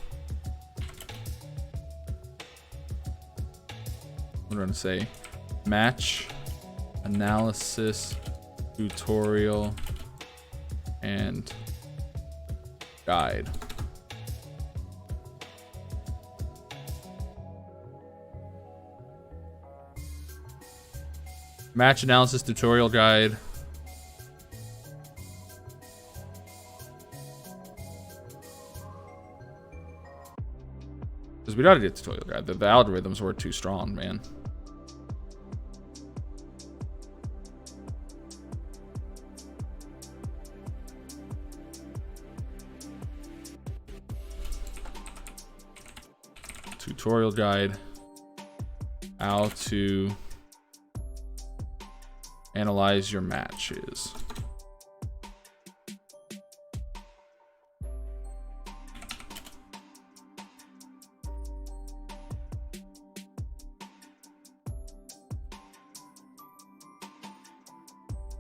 We're gonna say match analysis tutorial and guide. Match analysis tutorial guide. Because we gotta get tutorial guide. The algorithms were too strong, man. Tutorial guide. How to analyze your matches.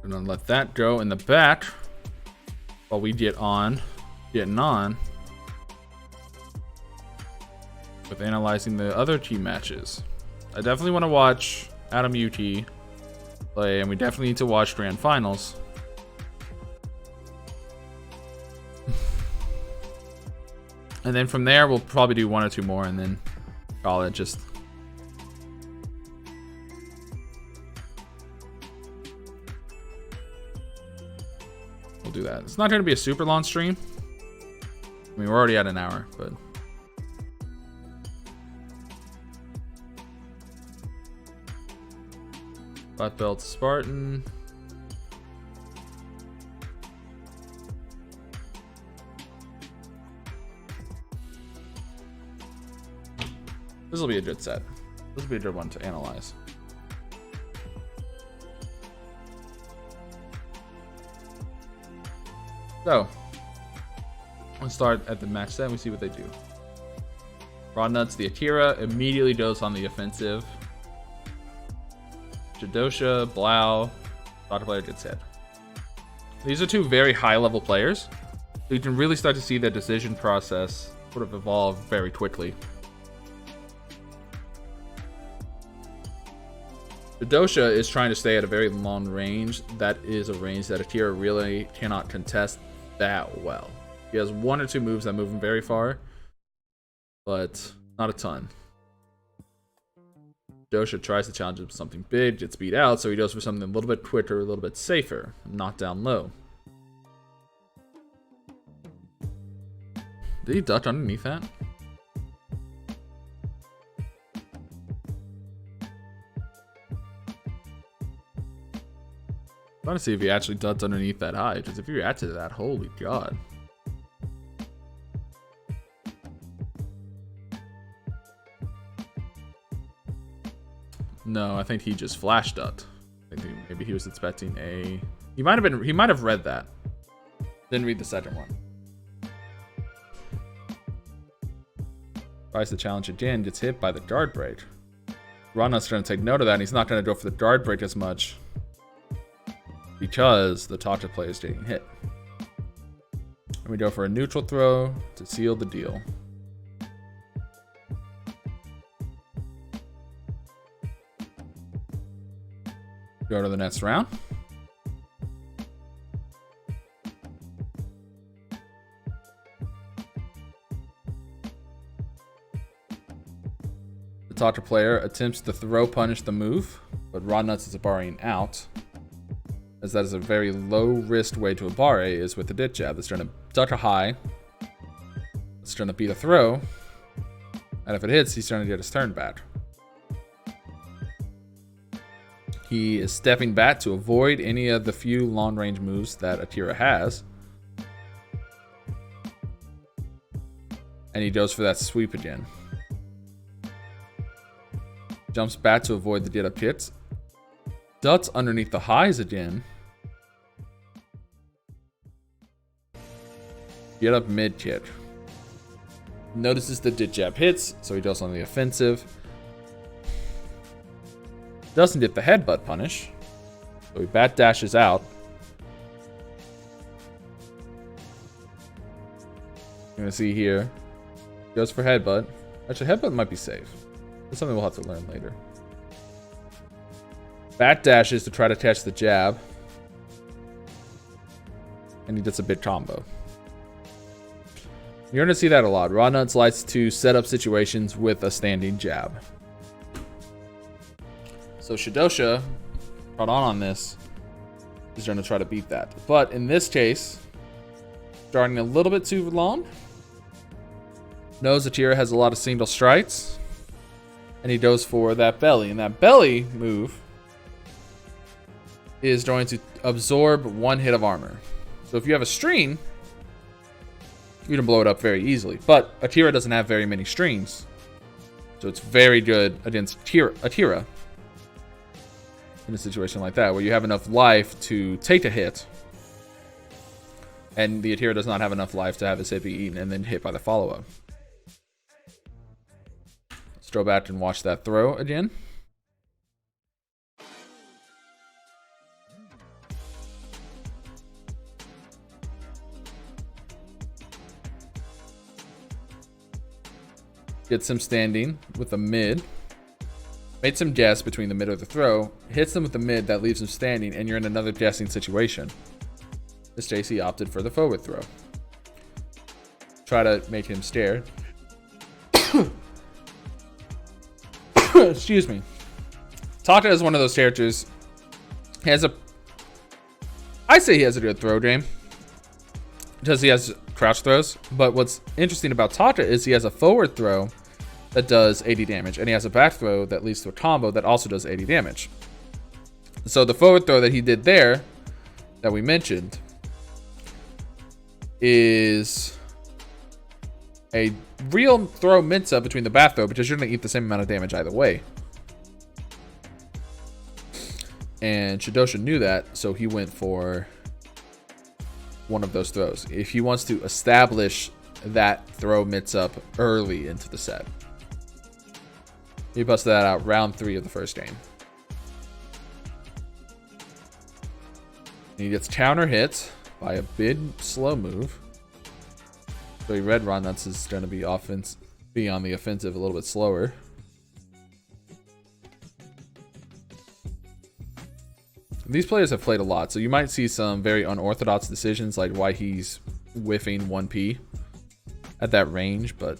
We're gonna let that go in the back while we getting on with analyzing the other team matches. I definitely want to watch Adam UT play, and we definitely need to watch Grand Finals. And then from there, we'll probably do one or two more, and then call it. Just we'll do that. It's not going to be a super long stream. I mean, we're already at an hour, but Black belt Spartan. This will be a good set. This will be a good one to analyze. So, let's start at the match set and we see what they do. Raw Nuts, the Akira, immediately goes on the offensive. Jadosha, Blau, Dr. Player gets hit. These are two very high-level players, so you can really start to see their decision process sort of evolve very quickly. Jadosha is trying to stay at a very long range. That is a range that Akira really cannot contest that well. He has one or two moves that move him very far, but not a ton. Jadosha tries to challenge him with something big, gets beat out, so he goes for something a little bit quicker, a little bit safer, not down low. Did he duck underneath that? I'm trying to see if he actually ducked underneath that high, because if you reacted to that, holy god. No, I think he just flash ducked. I think maybe he was expecting a... He might have read that. Didn't read the second one. Tries to challenge again, gets hit by the guard break. Rana's going to take note of that, and he's not going to go for the guard break as much because the Tata player is getting hit. And we go for a neutral throw to seal the deal. Go to the next round. The Tata player attempts to throw punish the move, but Raw Nuts is barring out, as that is a very low risk way to a barre is with the dit jab. That's trying to duck a high. It's trying to beat a throw, and if it hits, he's trying to get his turn back. He is stepping back to avoid any of the few long-range moves that Akira has. And he goes for that sweep again. Jumps back to avoid the get-up kicks. Ducks underneath the highs again. Get-up mid-kick. Notices the dit jab hits, so he goes on the offensive. Doesn't get the headbutt punish, so he bat dashes out. You're gonna see here, goes for headbutt. Actually, headbutt might be safe. That's something we'll have to learn later. Bat dashes to try to catch the jab, and he gets a big combo. You're gonna see that a lot. Raw Nuts likes to set up situations with a standing jab. So Shidosha, caught on this, is going to try to beat that. But in this case, starting a little bit too long. Knows Akira has a lot of single strikes. And he goes for that belly. And that belly move is going to absorb one hit of armor. So if you have a string, you can blow it up very easily. But Akira doesn't have very many strings. So it's very good against Akira. In a situation like that, where you have enough life to take a hit, and the Akira does not have enough life to have his hit be eaten and then hit by the follow-up. Let's go back and watch that throw again. Gets him standing with a mid. Made some guess between the mid or the throw, hits him with the mid that leaves him standing, and you're in another guessing situation. This JC opted for the forward throw. Try to make him scared. Excuse me. Taka is one of those characters. He has I say he has a good throw game because he has crouch throws. But what's interesting about Taka is he has a forward throw that does 80 damage, and he has a back throw that leads to a combo that also does 80 damage. So the forward throw that he did there, that we mentioned, is a real throw mix-up between the back throw, because you're going to eat the same amount of damage either way. And Shidosha knew that, so he went for one of those throws. If he wants to establish that throw mix-up early into the set. He busted that out round 3 of the first game. And he gets counter hit by a big slow move. So Red Rodnuts is going to be on the offensive a little bit slower. These players have played a lot, so you might see some very unorthodox decisions, like why he's whiffing 1P at that range, but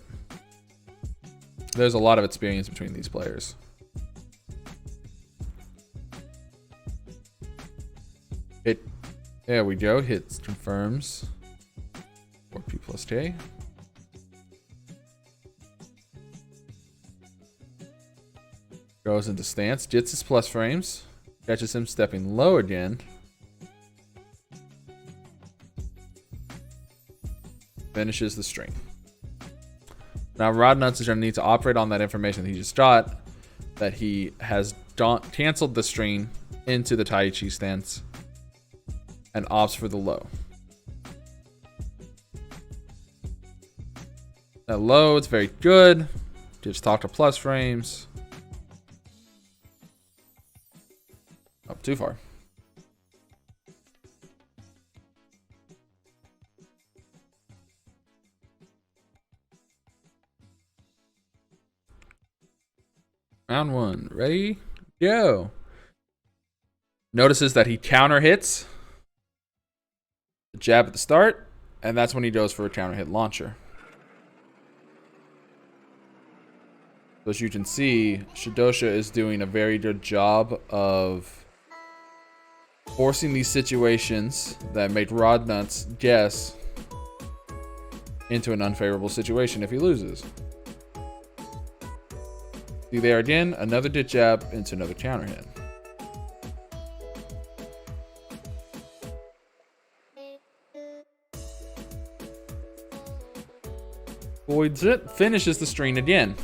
there's a lot of experience between these players. There we go. Hits confirms. 4P plus K. Goes into stance. Gets his plus frames. Catches him stepping low again. Finishes the string. Now Rodnuts is going to need to operate on that information that he just got, that he has canceled the string into the Taichi stance and opts for the low. That low, it's very good. Just talk to plus frames. Oh, too far. Round 1. Ready? Go. Notices that he counter hits the jab at the start, and that's when he goes for a counter hit launcher. So as you can see, Shidosha is doing a very good job of forcing these situations that make Rodnuts guess into an unfavorable situation if he loses. See there again, another dit jab into another counter hit. Voids it, finishes the string again.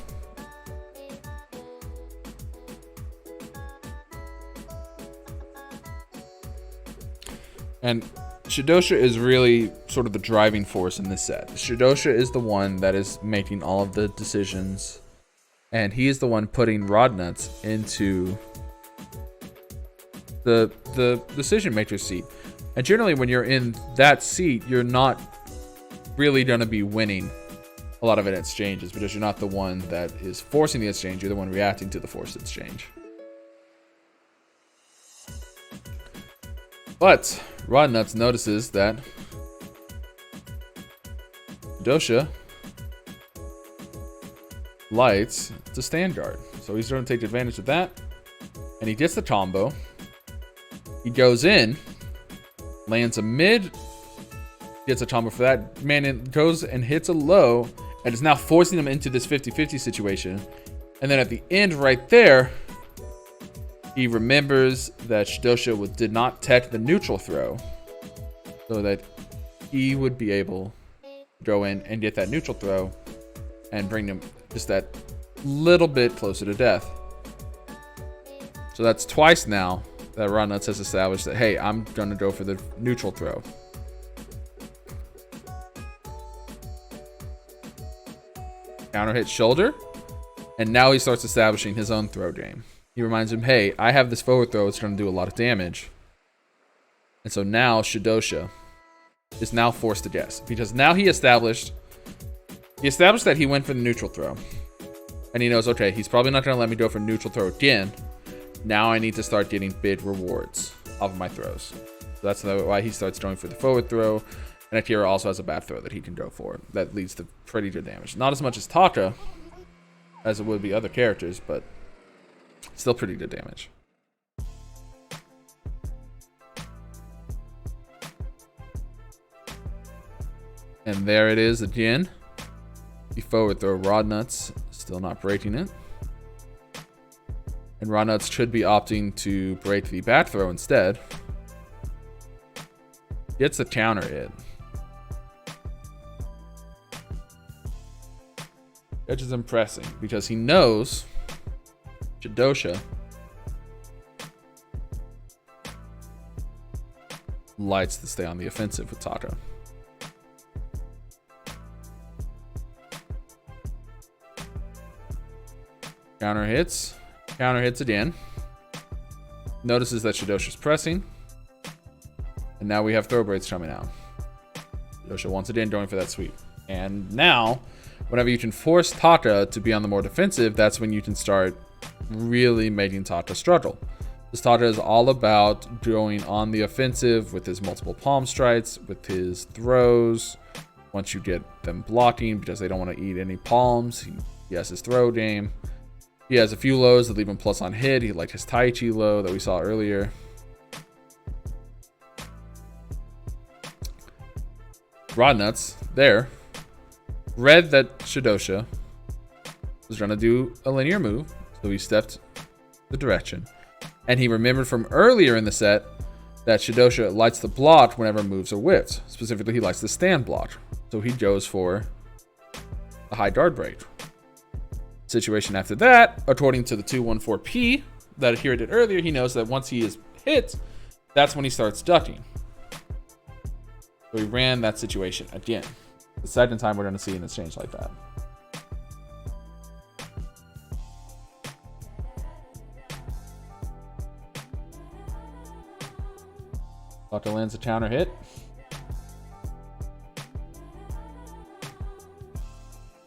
And Shidosha is really sort of the driving force in this set. Shidosha is the one that is making all of the decisions, and he is the one putting Rodnuts into the decision maker seat. And generally when you're in that seat, you're not really going to be winning a lot of it exchanges, because you're not the one that is forcing the exchange, you're the one reacting to the forced exchange. But Rodnuts notices that Shidosha lights to stand guard. So he's going to take advantage of that. And he gets the combo. He goes in, lands a mid, gets a combo for that. Man goes and hits a low, and is now forcing him into this 50-50 situation. And then at the end right there, he remembers that Shidosha did not tech the neutral throw, so that he would be able to go in and get that neutral throw and bring him just that little bit closer to death. So that's twice now that Rodnuts has established that, hey, I'm going to go for the neutral throw. Counter hit shoulder, and now he starts establishing his own throw game. He reminds him, hey, I have this forward throw, it's going to do a lot of damage. And so now Shidosha is now forced to guess, because now he established that he went for the neutral throw. And he knows, okay, he's probably not going to let me go for neutral throw again. Now I need to start getting big rewards off of my throws. So that's why he starts going for the forward throw. And Akira also has a bad throw that he can go for that leads to pretty good damage. Not as much as Taka as it would be other characters, but Still pretty good damage. And there it is again. The forward throw. Rodnuts still not breaking it. And Rodnuts should be opting to break the back throw instead. Gets the counter hit. Edge is impressing because he knows Shidosha likes to stay on the offensive with Taka. Counter hits again. Notices that Shidosha's pressing. And now we have throw braids coming out. Shidosha once again going for that sweep. And now, whenever you can force Taka to be on the more defensive, that's when you can start really making Taka struggle. This Taka is all about going on the offensive with his multiple palm strikes, with his throws. Once you get them blocking because they don't want to eat any palms, he has his throw game. He has a few lows that leave him plus on hit. He like his Tai Chi low that we saw earlier. Rodnuts there read that Shidosha was going to do a linear move, so he stepped the direction. And he remembered from earlier in the set that Shidosha likes to block whenever moves are whipped. Specifically, he likes to stand block. So he goes for a high guard break. Situation after that, according to the 214P that Akira did earlier, he knows that once he is hit, that's when he starts ducking. So he ran that situation again. The second time we're going to see an exchange like that. Taka lands a counter hit.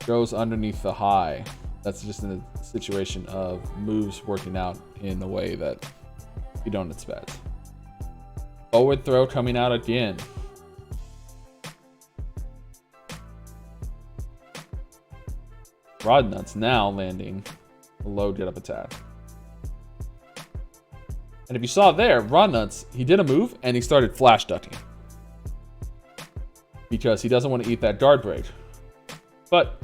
Goes underneath the high. That's just in a situation of moves working out in the way that you don't expect. Forward throw coming out again. Rodnuts now landing a low get up attack. And if you saw there, Rodnuts, he did a move and he started flash ducking. Because he doesn't want to eat that guard break. But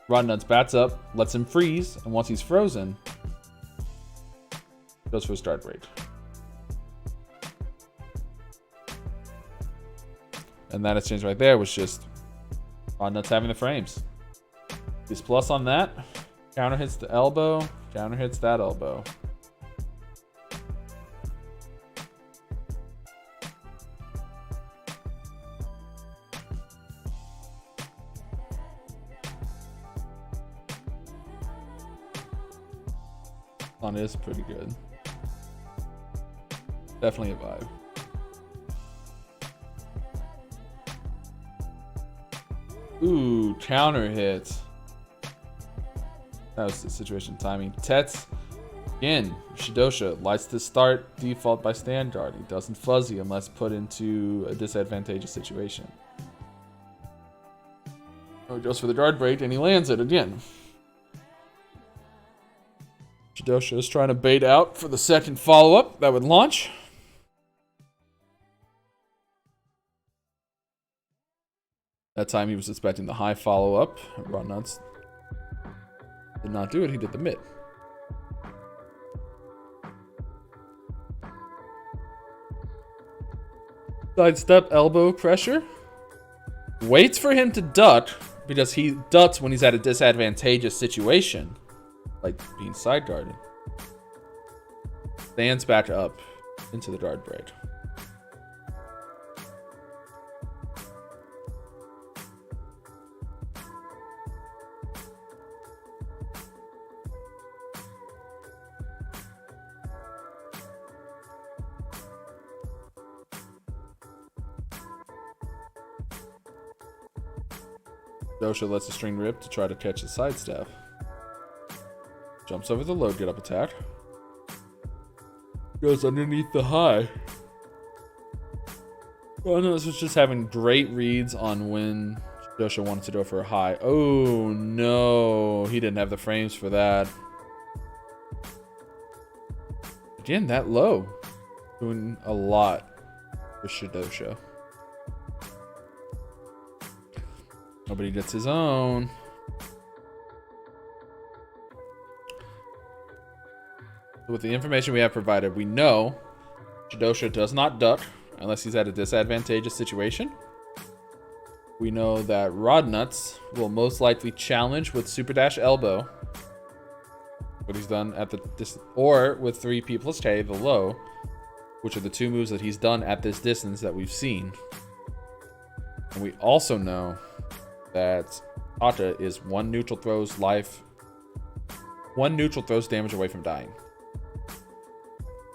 Rodnuts bats up, lets him freeze, and once he's frozen, goes for his guard break. And that exchange right there was just Rodnuts having the frames. His plus on that, counter hits the elbow, counter hits that elbow. On is pretty good. Definitely a vibe. Ooh, counter hit. That was the situation timing. Tets again. Shidosha likes to start default by stand guard. He doesn't fuzzy unless put into a disadvantageous situation. Oh, he goes for the guard break and he lands it again. Shidosha is trying to bait out for the second follow-up that would launch. That time he was expecting the high follow-up. Rodnuts did not do it. He did the mid. Sidestep elbow pressure. Waits for him to duck because he ducks when he's at a disadvantageous situation. Like being side guarded. Stands back up into the guard break. Shidosha lets the string rip to try to catch the sidestep. Jumps over the low get up attack. Goes underneath the high. Oh no, this was just having great reads on when Shidosha wanted to go for a high. Oh no, he didn't have the frames for that. Again, that low. Doing a lot for Shidosha. Nobody gets his own. With the information we have provided, we know Shidosha does not duck unless he's at a disadvantageous situation. We know that Rodnuts will most likely challenge with Super Dash Elbow. What he's done at the or with 3P plus K, the low, which are the two moves that he's done at this distance that we've seen. And we also know that Tata is one neutral throws damage away from dying.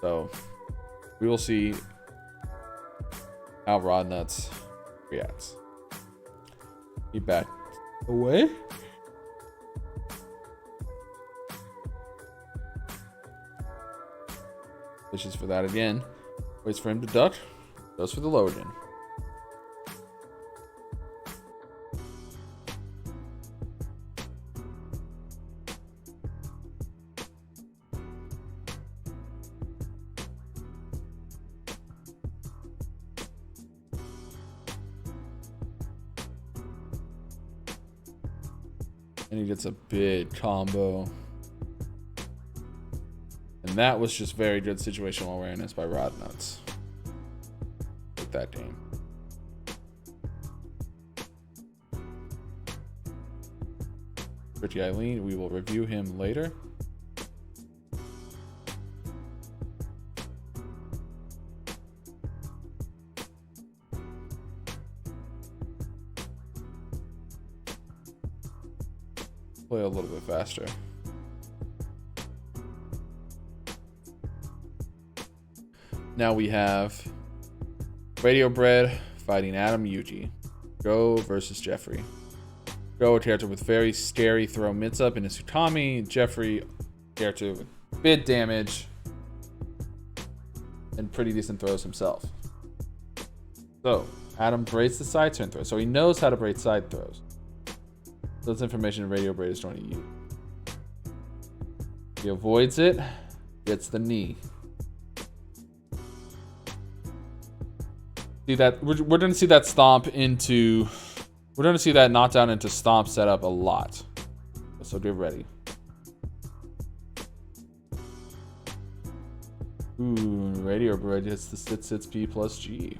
So we will see how Rodnuts reacts. He backed away. Wishes for that again. Waits for him to duck. Goes for the low again. And he gets a big combo. And that was just very good situational awareness by Rodnuts. With that game. Pretty Eileen, we will review him later. Play a little bit faster. Now we have Radio Bread fighting Adam Yuji. Go versus Jeffrey. Go, a character with very scary throw mitts up in his Utami. Jeffrey, character with bit damage and pretty decent throws himself. So Adam braids the side turn throw. So he knows how to braid side throws. That's information Radio Braid is trying to use. He avoids it, gets the knee. See that we're going to see that stomp into. We're going to see that knockdown into stomp setup a lot. So get ready. Ooh, Radio Braid hits the sits P plus G.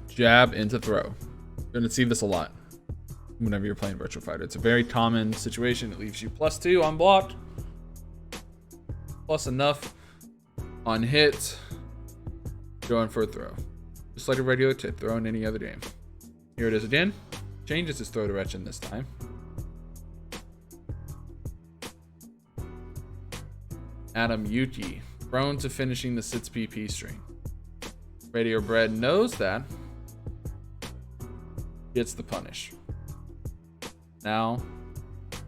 Jab into throw. You're going to see this a lot whenever you're playing Virtual Fighter. It's a very common situation. It leaves you +2 on block, plus enough on hit, going for a throw. Just like a regular tip throw in any other game. Here it is again. Changes his throw direction this time. Adam Yuki, prone to finishing the sits PP string. Radio Bread knows that. Gets the punish. Now,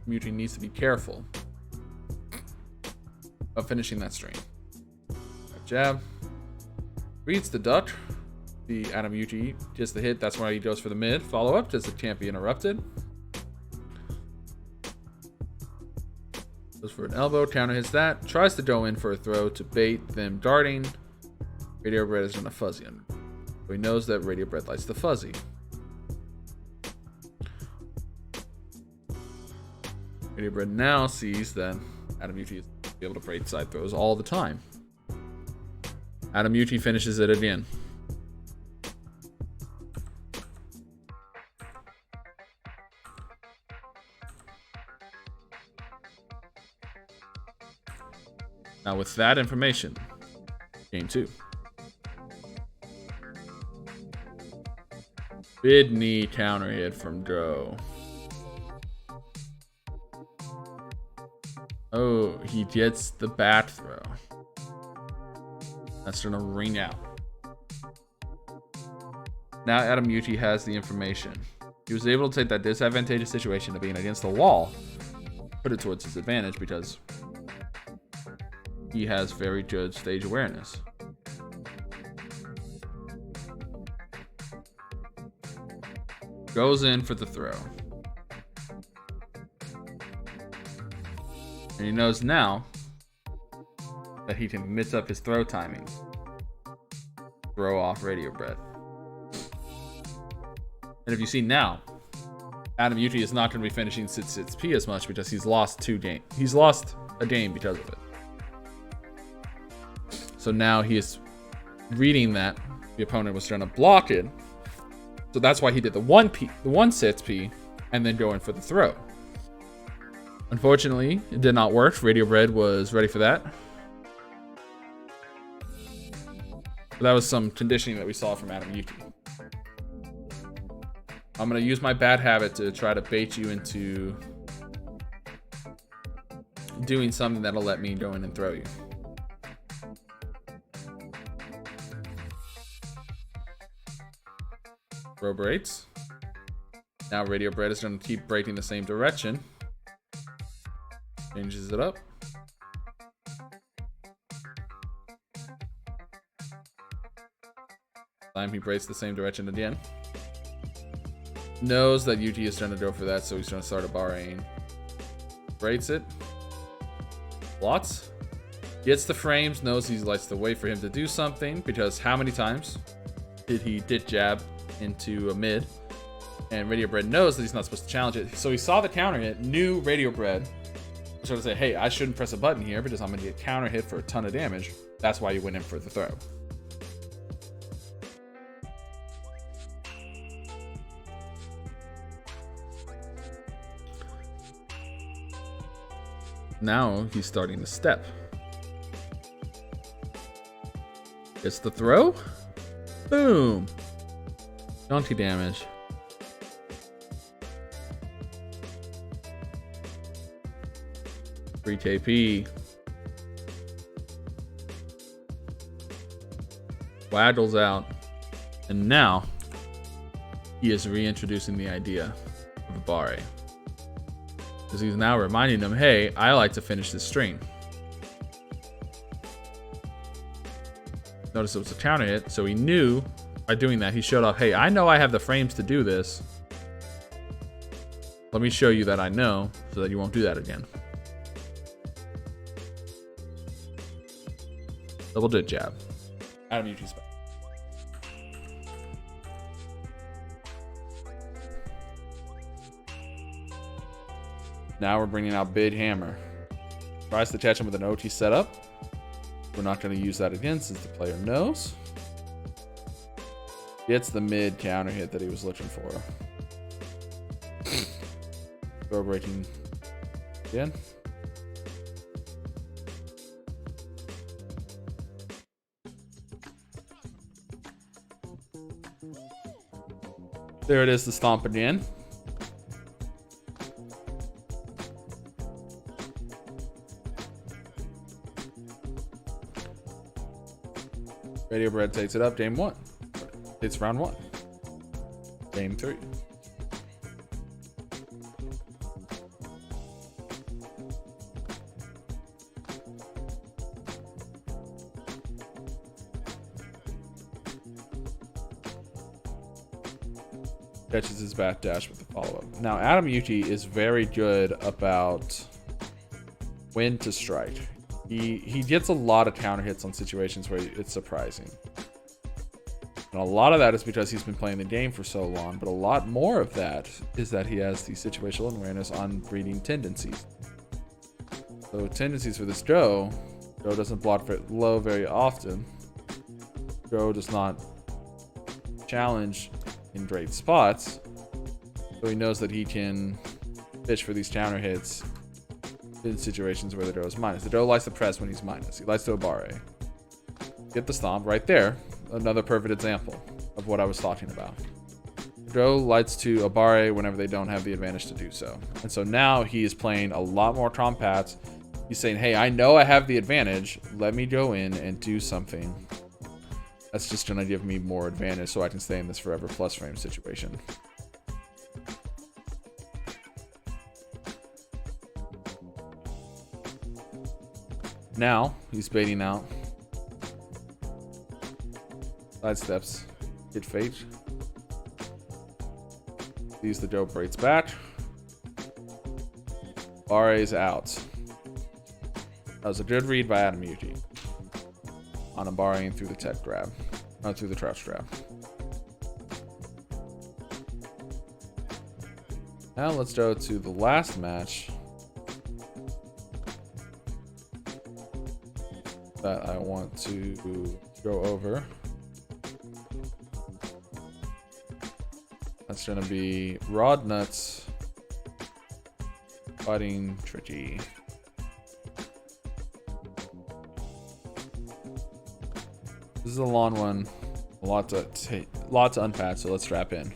Mewtwo needs to be careful of finishing that string. Jab. Reads the duck. The Adam Mewtwo gets the hit. That's why he goes for the mid. Follow up because it can't be interrupted. Goes for an elbow. Counter hits that. Tries to go in for a throw to bait them darting. Radio Bread is going to fuzzy him. So he knows that Radio Bread likes the fuzzy. Radio Bread now sees that Adam Mewtwo is able to braid side throws all the time. Adam Mewtwo finishes it again. Now with that information, game 2. Bid knee counter hit from Joe. Oh, he gets the bat throw. That's gonna ring out. Now Adam Mewtwo has the information. He was able to take that disadvantageous situation of being against the wall, put it towards his advantage because he has very good stage awareness. Goes in for the throw. And he knows now that he can mix up his throw timings. Throw off Radio Bread. And if you see now, Adam Uti is not going to be finishing Sits P as much because he's lost 2 games. He's lost a game because of it. So now he is reading that the opponent was trying to block it. So that's why he did the 1 Sits P and then go in for the throw. Unfortunately, it did not work. Radio Bread was ready for that. But that was some conditioning that we saw from Adam Yuki. I'm going to use my bad habit to try to bait you into doing something that'll let me go in and throw you. Throw breaks. Now Radio Bread is going to keep breaking the same direction. Changes it up. Time he breaks the same direction again. Knows that UT is trying to go for that, so he's trying to start a bar aim. Breaks it. Blocks. Gets the frames, knows he likes to wait for him to do something, because how many times did he dip jab into a mid? And Radio Bread knows that he's not supposed to challenge it. So he saw the counter hit, knew Radio Bread was trying to say, hey, I shouldn't press a button here because I'm going to get counter hit for a ton of damage. That's why you went in for the throw. Now he's starting to step. It's the throw. Boom. Donkey damage. Free KP. Waggles out. And now he is reintroducing the idea of a bar. Because he's now reminding them, hey, I like to finish this string. Notice it was a counter hit, so he knew by doing that, he showed off, hey, I know I have the frames to do this. Let me show you that I know, so that you won't do that again. Double dip jab. Adam UT's back. Now we're bringing out Big Hammer. Tries to catch him with an OT setup. We're not going to use that again since the player knows. Gets the mid counter hit that he was looking for. Throw breaking again. There it is, the stomp again. Radio Bread takes it up, game 1. It's round 1. Game 3. Catches his back dash with the follow-up. Now, Adam Yuki is very good about when to strike. He gets a lot of counter hits on situations where it's surprising. And a lot of that is because he's been playing the game for so long, but a lot more of that is that he has the situational awareness on reading tendencies. So tendencies for this Joe doesn't block low very often. Joe does not challenge in great spots. So he knows that he can fish for these counter hits in situations where the Doe is minus. The Doe likes to press when he's minus. He likes to abare. Get the stomp right there. Another perfect example of what I was talking about. The Doe likes to abare whenever they don't have the advantage to do so. And so now he is playing a lot more compats. He's saying, hey, I know I have the advantage. Let me go in and do something that's just going to give me more advantage so I can stay in this forever plus frame situation. Now he's baiting out. Side steps. Hit fate. Sees the dope rates back. Bare's out. That was a good read by Adam Yuji. On him barring through the tech grab. Not through the crouch grab. Now let's go to the last match that I want to go over. That's going to be Rod Nuts fighting Tricky. This is a long one, a lot to unpack, so let's strap in.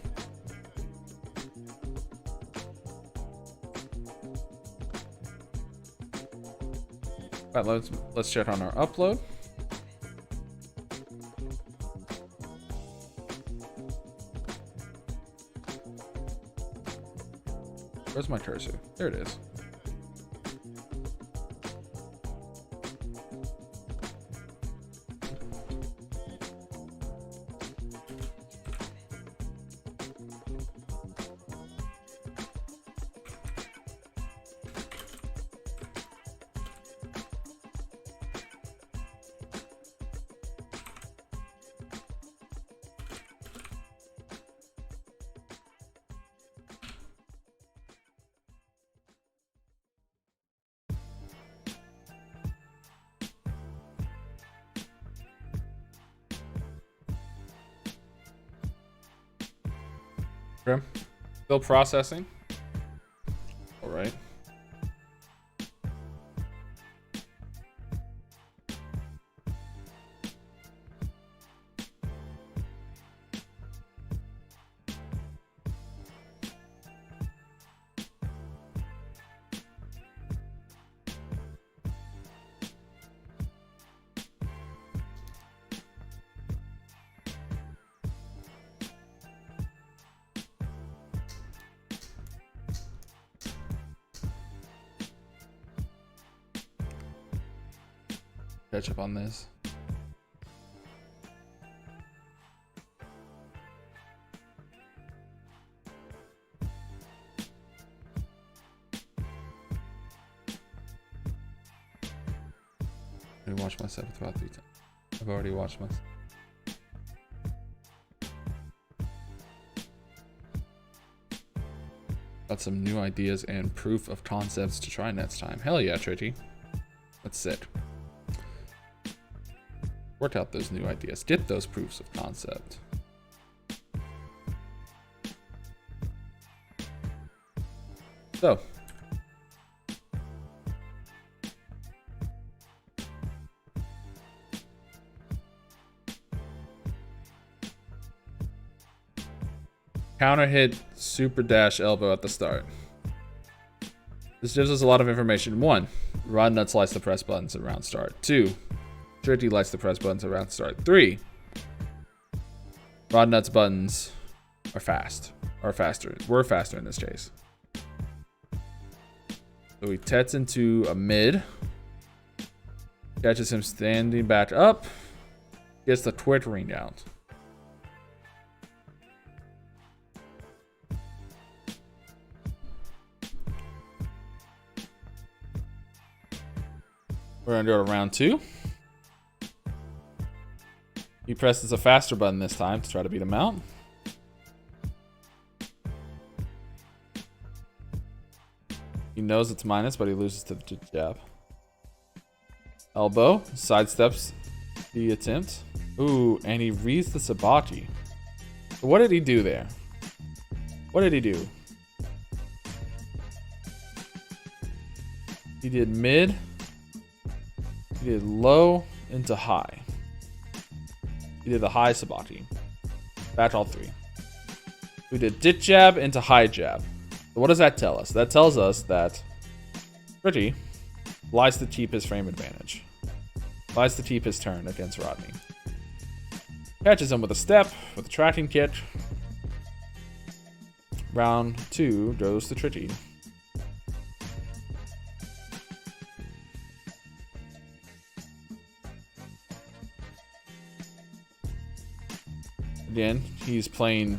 All right, let's check on our upload. Where's my cursor? There it is. Okay. Still processing. All right. Catch up on this. I watched myself throughout the time. I've already watched myself. Got some new ideas and proof of concepts to try next time. Hell yeah, Tricky. That's sick. Work out those new ideas. Get those proofs of concept. So. Counter hit super dash elbow at the start. This gives us a lot of information. 1. Rod Nuts likes to press buttons around start. 2. Tricky likes to press buttons around start. 3. Rod Nuts buttons are fast. Or faster. We're faster in this case. So he tets into a mid. Catches him standing back up. Gets the twittering out. We're gonna go to round 2. He presses a faster button this time to try to beat him out. He knows it's minus, but he loses to the jab. Elbow, sidesteps the attempt. Ooh, and he reads the Sabachi. So what did he do there? What did he do? He did mid. He did low into high. He did the high Sabachi. Back all 3. We did dit jab into high jab. So what does that tell us? That tells us that Tricky likes to keep his frame advantage. Likes to keep his turn against Rodney. Catches him with a step, with a tracking kick. Round 2 goes to Tricky. Again, he's playing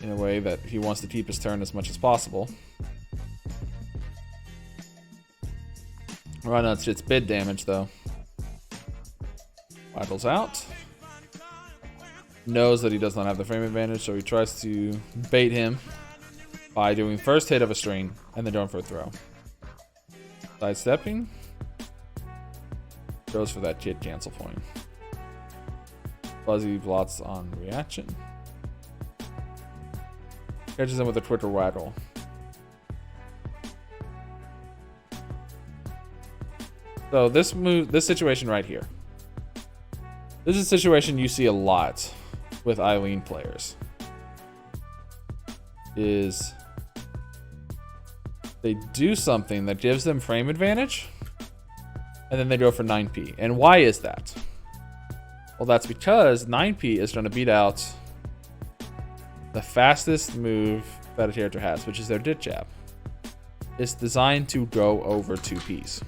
in a way that he wants to keep his turn as much as possible. Rodnuts gets bid damage though. Waddles out. Knows that he does not have the frame advantage, so he tries to bait him by doing first hit of a string and then going for a throw. Sidestepping. Goes for that kid cancel point. Fuzzy blots on reaction. Catches him with a Twitter waggle. So this situation right here. This is a situation you see a lot with Eileen players. Is they do something that gives them frame advantage, and then they go for 9p. And why is that? Well, that's because 9p is going to beat out the fastest move that a character has, which is their dit jab. It's designed to go over 2p's.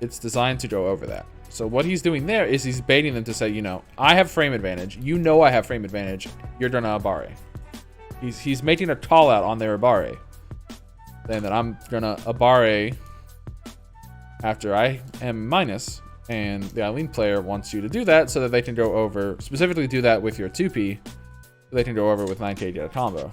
It's designed to go over that. So what he's doing there is he's baiting them to say, you know, I have frame advantage. You know I have frame advantage. You're gonna Abare. He's making a call out on their Abare. Saying that I'm gonna Abare after I am minus. And the Eileen player wants you to do that so that they can go over, specifically do that with your 2p. So they can go over with 9k to get a combo.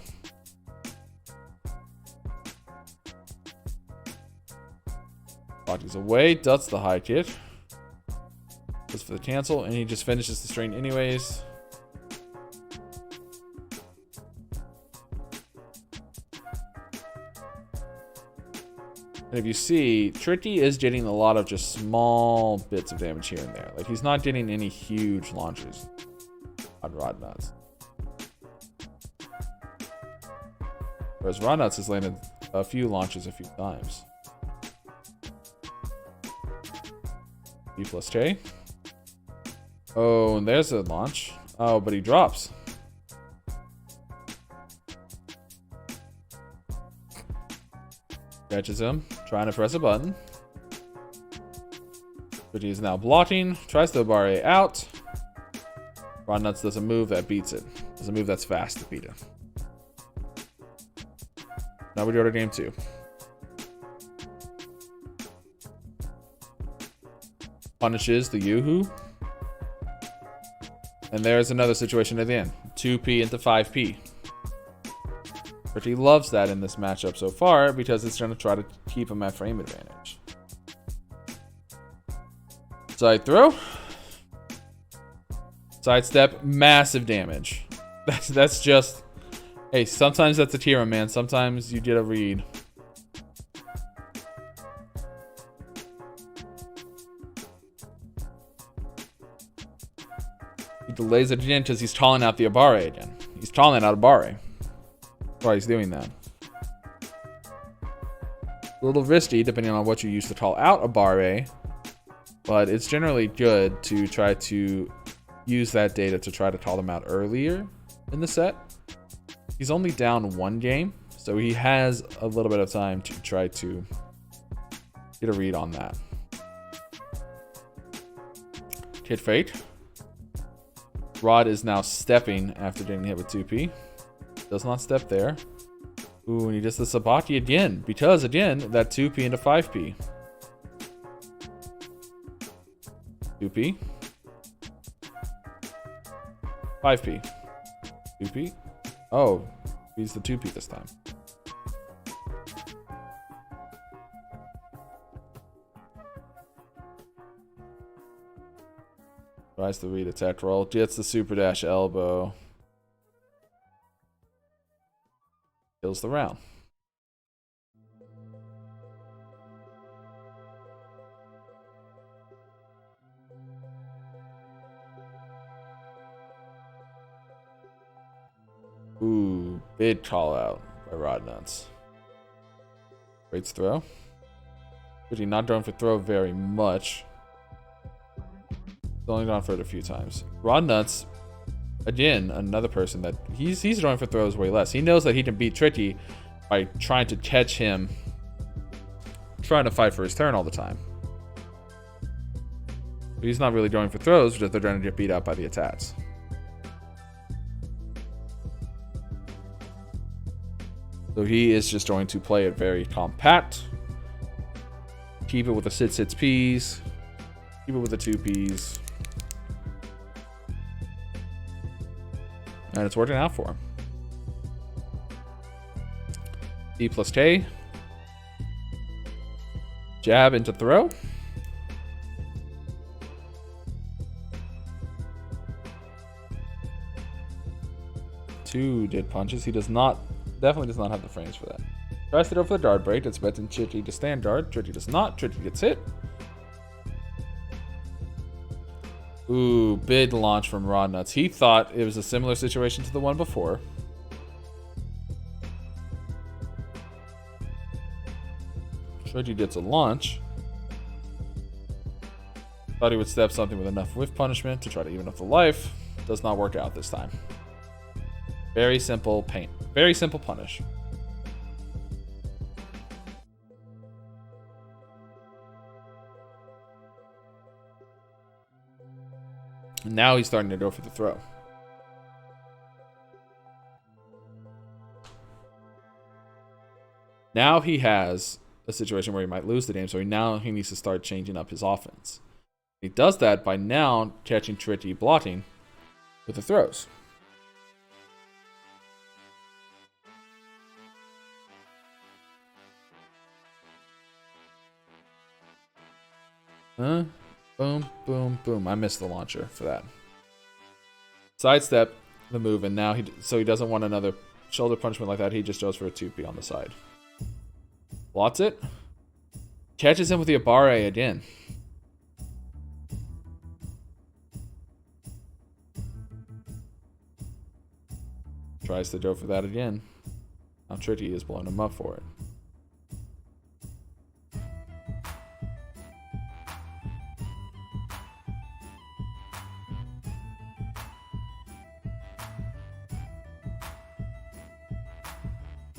Blocks away, dots the high kick. Goes for the cancel, and he just finishes the string anyways. And if you see, Tricky is getting a lot of just small bits of damage here and there. Like, he's not getting any huge launches on Rodnuts. Whereas Rodnuts has landed a few launches a few times. B plus K. Oh, and there's a launch. Oh, but he drops. Catches him, trying to press a button. But he's now blocking, tries to Abare out. Rodnuts does a move that beats it. Does a move that's fast to beat him. Now we go to game 2. Punishes the Yoo-hoo. And there's another situation at the end. 2p into 5p. Pretty loves that in this matchup so far because it's going to try to keep him at frame advantage. Side throw. Sidestep. Massive damage. That's just... Hey, sometimes that's a Tira, man. Sometimes you get a read. He delays it again because he's calling out the Abare again. He's calling out Abare. That's why he's doing that. A little risky depending on what you use to call out Abare, but it's generally good to try to use that data to try to call them out earlier in the set. He's only down 1 game, so he has a little bit of time to try to get a read on that. Hit fake. Rod is now stepping after getting hit with 2p. Does not step there. Ooh, and he does the Sabaki again. Because, again, that 2p into 5p. 2p. 5p. 2p. Oh, he's the 2p this time. Tries the read attack roll. Gets the super dash elbow. Kills the round. Ooh, big call out by Rodnuts. Great throw. But he's not going for throw very much. He's only gone for it a few times. Rodnuts, again, another person that he's going for throws way less. He knows that he can beat Tricky by trying to catch him, trying to fight for his turn all the time. But he's not really going for throws because they're going to get beat out by the attacks. So he is just going to play it very compact. Keep it with the sits P's. Keep it with the 2 P's. And it's working out for him. D plus K. Jab into throw. Two did punches. He does not, definitely does not have the frames for that. Tries to go for the dart break. It's expecting Tritty to stand dart. Tritty does not. Tritty gets hit. Ooh, big launch from Raw Nuts. He thought it was a similar situation to the one before. Tritty gets a launch. Thought he would step something with enough whiff punishment to try to even up the life. Does not work out this time. Very simple paint. Very simple punish. Now he's starting to go for the throw. Now he has a situation where he might lose the game, so now he needs to start changing up his offense. He does that by now catching Tritty blocking with the throws. Boom, boom, boom. I missed the launcher for that. Sidestep the move, and now so he doesn't want another shoulder punishment like that. He just goes for a 2P on the side. Blots it. Catches him with the Abare again. Tries to go for that again. Now Tritty is blowing him up for it.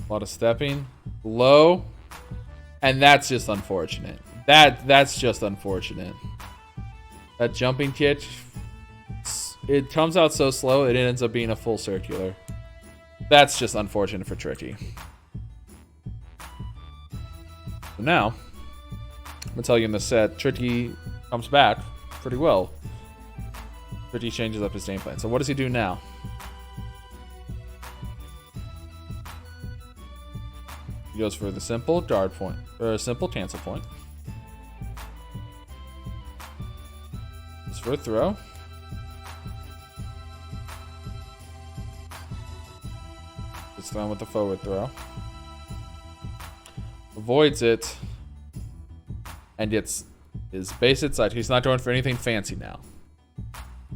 A lot of stepping. Low. And that's just unfortunate. That's just unfortunate. That jumping kick, it comes out so slow, it ends up being a full circular. That's just unfortunate for Tritty. So now, I'm going to tell you in the set, Tritty comes back pretty well. Tritty changes up his game plan. So what does he do now? He goes for the simple guard point, or a simple cancel point. Goes for a throw. It's thrown with the forward throw. Avoids it. And gets his base hit side. He's not going for anything fancy now.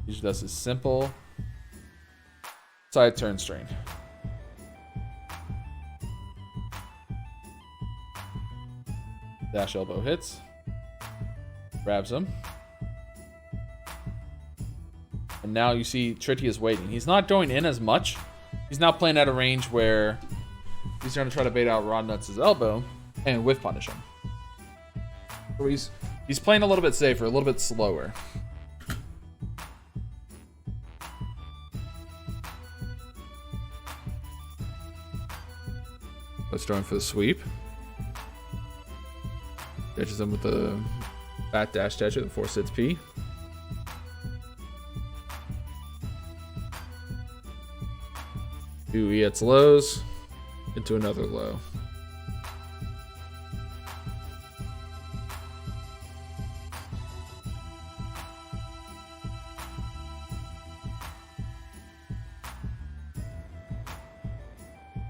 He just does his simple side turn string. Dash elbow hits. Grabs him. And now you see Tritty is waiting. He's not going in as much. He's now playing at a range where he's going to try to bait out Raw Nuts' elbow and whiff punish him. So he's playing a little bit safer, a little bit slower. Let's go in for the sweep. Catches him with the fat dash dash at the 4 sits P. Two he hits lows into another low.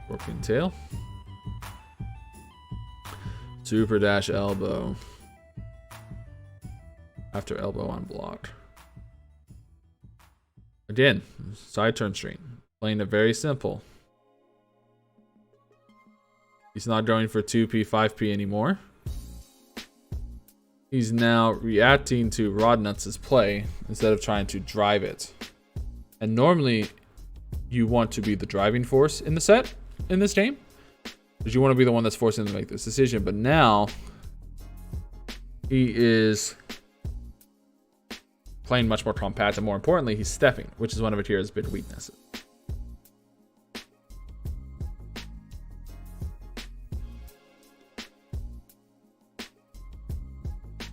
Scorpion tail. Super dash elbow. After elbow unblocked. Again, side turn string. Playing it very simple. He's not going for 2P, 5P anymore. He's now reacting to Rod Nuts' play instead of trying to drive it. And normally, you want to be the driving force in the set, in this game. Because you want to be the one that's forcing him to make this decision. But now, he is playing much more compact. And more importantly, he's stepping, which is one of Akira's big weaknesses.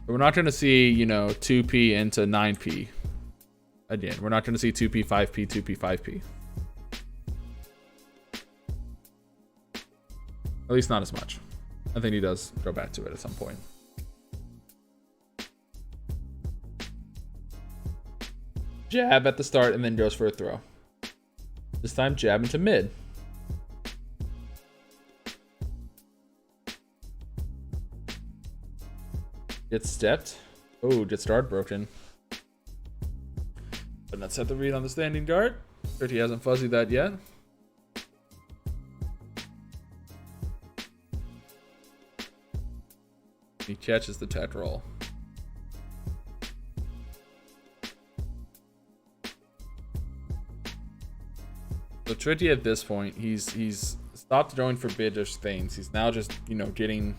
We're not going to see, you know, 2p into 9p. Again, we're not going to see 2p, 5p, 2p, 5p. At least not as much. I think he does go back to it at some point. Jab at the start and then goes for a throw. This time jab into mid. Gets stepped. Oh, gets guard broken. But not set the read on the standing guard. He hasn't fuzzied that yet. He catches the tech roll. So Tritty at this point, he's stopped going for biddish things. He's now just, you know, getting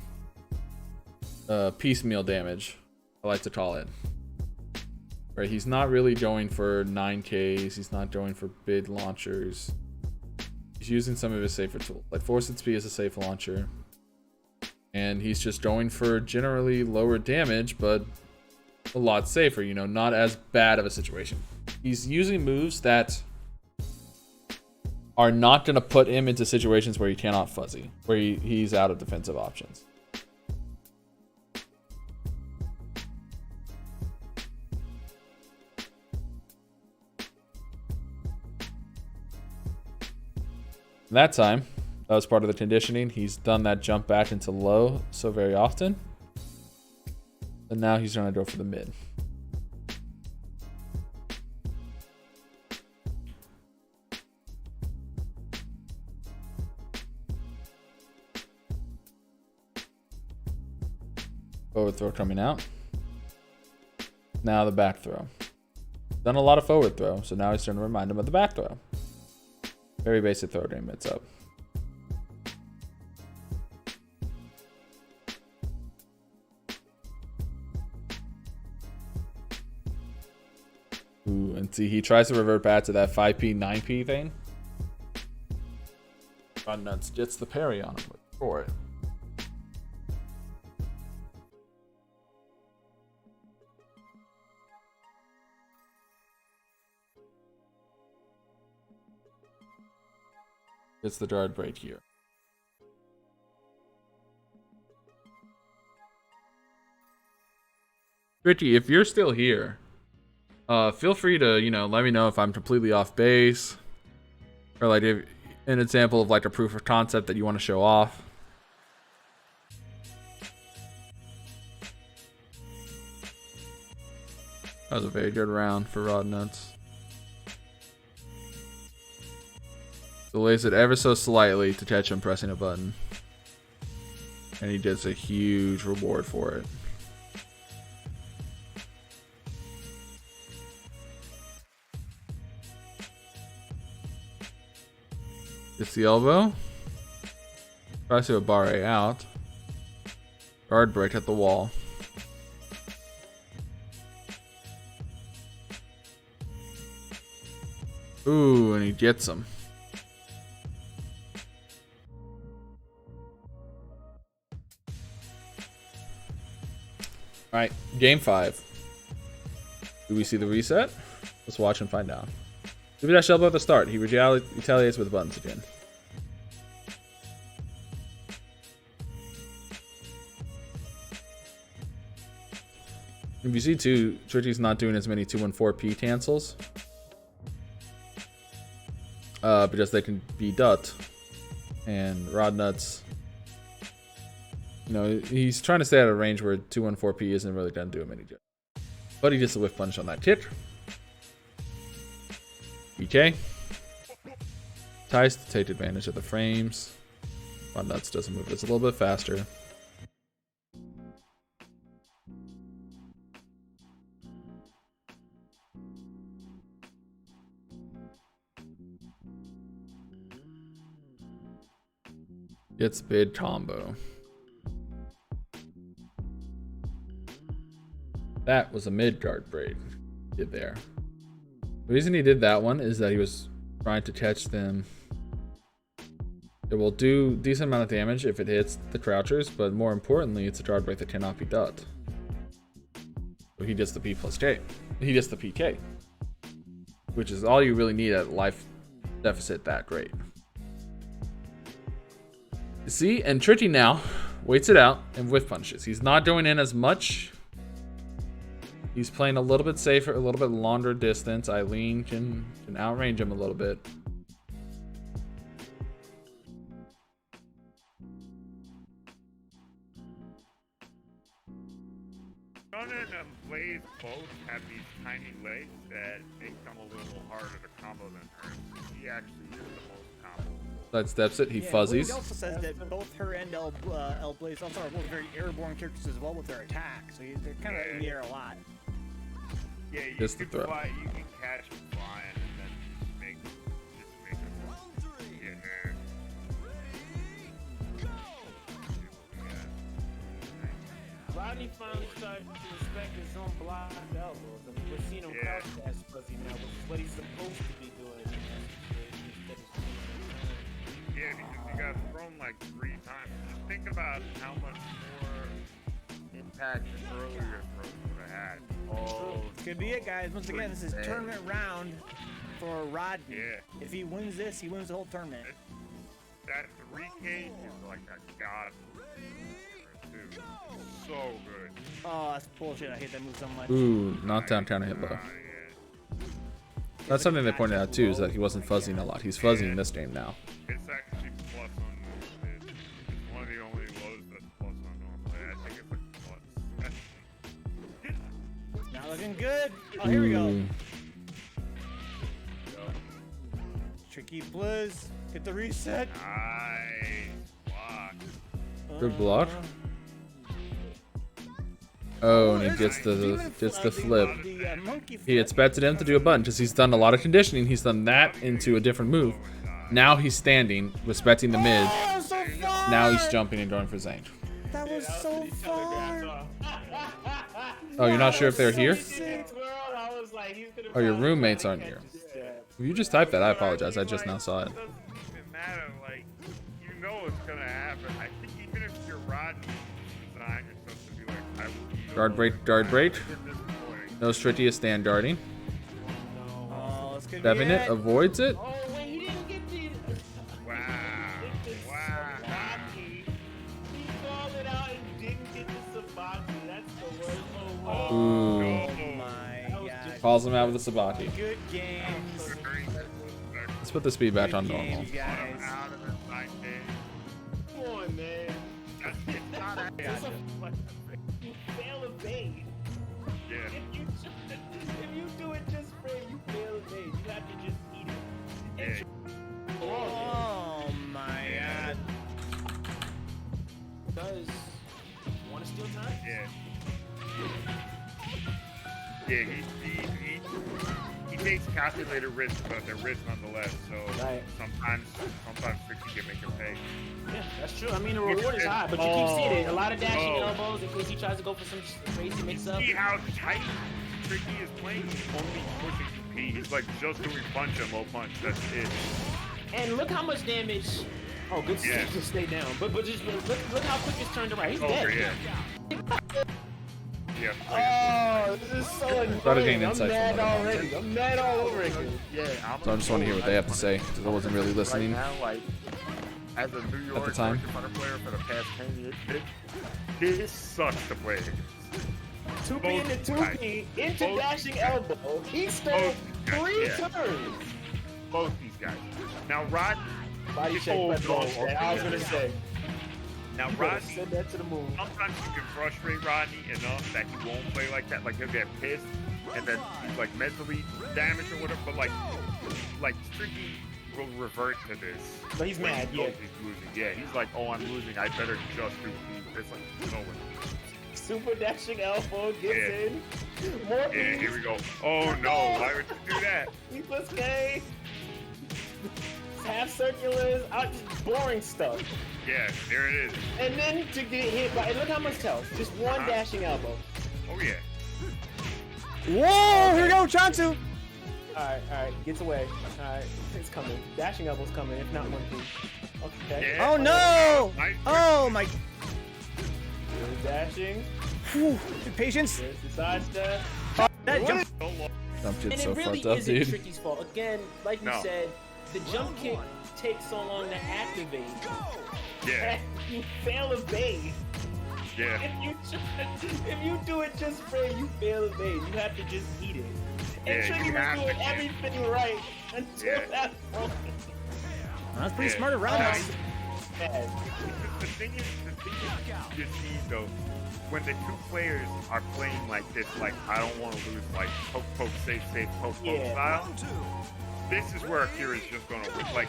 piecemeal damage, I like to call it. Right, he's not really going for 9Ks. He's not going for bid launchers. He's using some of his safer tools. Like Force and Speed is a safe launcher. And he's just going for generally lower damage, but a lot safer, you know, not as bad of a situation. He's using moves that are not going to put him into situations where he cannot fuzzy, where he's out of defensive options. That time, that was part of the conditioning. He's done that jump back into low so very often. And now he's trying to go for the mid. Forward throw coming out. Now the back throw. Done a lot of forward throw, so now he's trying to remind him of the back throw. Very basic throw game, it's up. Ooh, and see, he tries to revert back to that 5p, 9p thing. Rod Nuts gets the parry on him for it. It's the guard break here. Ricky, if you're still here, feel free to, you know, let me know if I'm completely off base, or like if, an example of like a proof of concept that you want to show off. That was a very good round for Rod Nuts. Delays it ever so slightly to catch him pressing a button. And he gets a huge reward for it. Gets the elbow. Tries to a barre out. Guard break at the wall. Ooh, and he gets him. All right, game 5. Do we see the reset? Let's watch and find out. Give me that elbow at the start. He retaliates with buttons again. If you see too, Tritty's not doing as many 214p cancels. Because they can be dut. And Rod Nuts, you know, he's trying to stay out of range where 214p isn't really going to do him any good. But he gets a whiff punch on that kick. BK. Tries to take advantage of the frames. Rod Nuts doesn't move. It's a little bit faster. Gets bid combo. That was a mid guard break. Did there. The reason he did that one is that he was trying to catch them. It will do decent amount of damage if it hits the crouchers, but more importantly, it's a guard break that cannot be dut. He gets the P plus K. He gets the PK, which is all you really need at life deficit that great. See, and Tricky now waits it out and whiff punches. He's not going in as much. He's playing a little bit safer, a little bit longer distance. Eileen can outrange him a little bit. Conan and Blaze both have these tiny legs that make them a little harder to combo than her. He actually is the most combo. Sidesteps it. He fuzzies. He also says that both her and L Blaze also are both very airborne characters as well with their attacks. So they're kind of in the air a lot. Yeah, you Just can the throw. fly, you can catch them flying and then make them. Yeah. Rodney finally started to respect his own blocked elbows. I mean, we're seeing him crouch as fuzzy now, which is what he's supposed to be doing. Yeah, because he got thrown like 3 times. Just think about how much more impact an earlier throw would have had. Oh, Could be it, guys. Once again, this is tournament round for Rodney. Yeah. If he wins this, he wins the whole tournament. that 3K is like a god. Dude, so good. Oh, that's bullshit. I hate that move so much. Ooh, knockdown counter hit low. Yeah. That's something they pointed out too, is that he wasn't fuzzing a lot. He's fuzzing this game now. It's actually plus on it's one of the only lows that's plus on normally. I think it's like plus. Not looking good. Oh, here we go. Ooh. Tricky Blizz. Get the reset. Nice block. Good block. Oh, and he gets the flip. He expected him to do a button because he's done a lot of conditioning. He's done that into a different move. Now he's standing, respecting the mid. Now he's jumping and going for Zane. That was so far. Oh, you're not sure if they're here? I was like, he's gonna Oh, your roommates aren't here. If you just typed that, I apologize. I just now saw it. It doesn't even matter. Like, you know what's gonna happen. I think even if you're Rodney, design yourself to be like, I will Guard break, guard break. at this point. No Stritty is stand guarding. Oh, this could be Stepping it, avoids it. Oh, wait, he didn't get the. Wow. Wow. Sabaki. He called it out and didn't get the Sabaki. That's the worst. Oh, Ooh. Oh my god. Calls him out with a Sabaki. Good games. Let's put the speed back on Good normal. games, guys. Out of this 9K. come on, man. That's not a You fail a bait. Yeah. If you do it just for it, you fail a bait. You have to just eat it. Yeah. Oh my god. Does want to steal time? Yeah. Yeah, he takes calculated risks, but they're risks nonetheless. So Right. sometimes Ricky can make him pay. Yeah, that's true. I mean, the reward is high, but you keep seeing it. A lot of dashing elbows in case he tries to go for some crazy mix-up. See how tight Ricky is playing? He's only pushing P. He's like just doing punch and low punch. That's it. And look how much damage. Oh, good Yeah. to stay down. But just look how quick it's turned around. He's Over, dead. yeah. Yeah. Oh, this is so annoying. Try to gain I'm insight mad from that. already. I'm mad all over again. Yeah. So I just want to hear what they have to say, because I wasn't really listening. Right now, like, as a New York time. Torture Fighter player for the past 10 years, this sucks to play. 2P into 2P into both dashing these guys. elbow. He stole Both these guys, 3 yeah. turns. Both these guys. Now, Rodney. Body check. Oh, Let's no, go. okay. I was gonna say. Now, You better Rodney. send that to the moon. Sometimes you can frustrate Rodney enough that he won't play like that. Like he'll get pissed and then he's like mentally damaged or whatever. But like Tricky will revert to this. But he's when mad, he knows yeah. He's losing. Yeah, he's like, oh, I'm losing. I better just do this. Like no way. Super dashing elbow gets Yeah. in. More Yeah, P's. here we go. Oh no, why would you do that? E plus K. Half circulars, out just boring stuff. Yeah, there it is. And then to get hit by, look how much health. Just one dashing elbow. Oh yeah. Whoa, here we go, Chansu. Alright, gets away. Alright, it's coming. Dashing elbow's coming, if not one P. Okay. Yeah. Oh no! Nice. Oh my. Dashing. Ooh, patience. There's the side step. That jump. So long. Jump And shit's it so really fucked up, isn't dude. Tricky's fault. Again, like you No. said, the jump kick takes so long to activate. Yeah, You fail a bait. yeah. If you do it just fair, you fail a bait. You have to just eat it. And Yeah, Tricky you was have to doing eat it. everything right until Yeah. that point. That's pretty Yeah. smart around Uh, us. Bad. The thing is, you see though, when the two players are playing like this, like I don't want to lose, like poke, poke, safe, safe, poke, poke Yeah. style. This is where Akira's just gonna win. Like,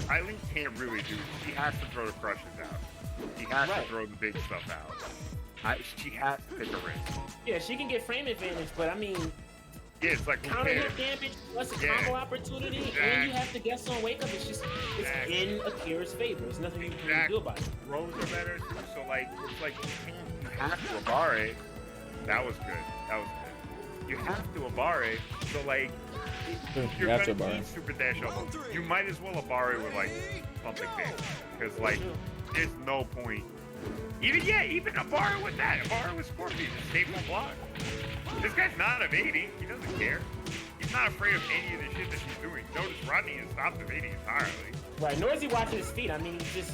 Eileen can't really do it. She has to throw the crushes out. She has Right. to throw the big stuff out. She has to take a risk. Yeah, she can get frame advantage, but I mean, Yeah, it's like, who counter cares? hit damage plus a Yeah. combo opportunity, and Exactly. you have to guess on wake up. It's just, it's Exactly. in Akira's favor. There's nothing you can really Exactly. do about it. Throws are better too, so like, it's like you have to Abare. That was good. That was good. You have to Abare, so like, You you're have to gonna Abare. need super dash elbow. You might as well Abare with like something big, because like, there's no point. Even Abare with that. Abare with Scorpion, just save one block. This guy's not evading. He doesn't care. He's not afraid of any of the shit that she's doing. Notice Rodney has stopped evading entirely. Right, nor is he watching his feet. I mean, he's just.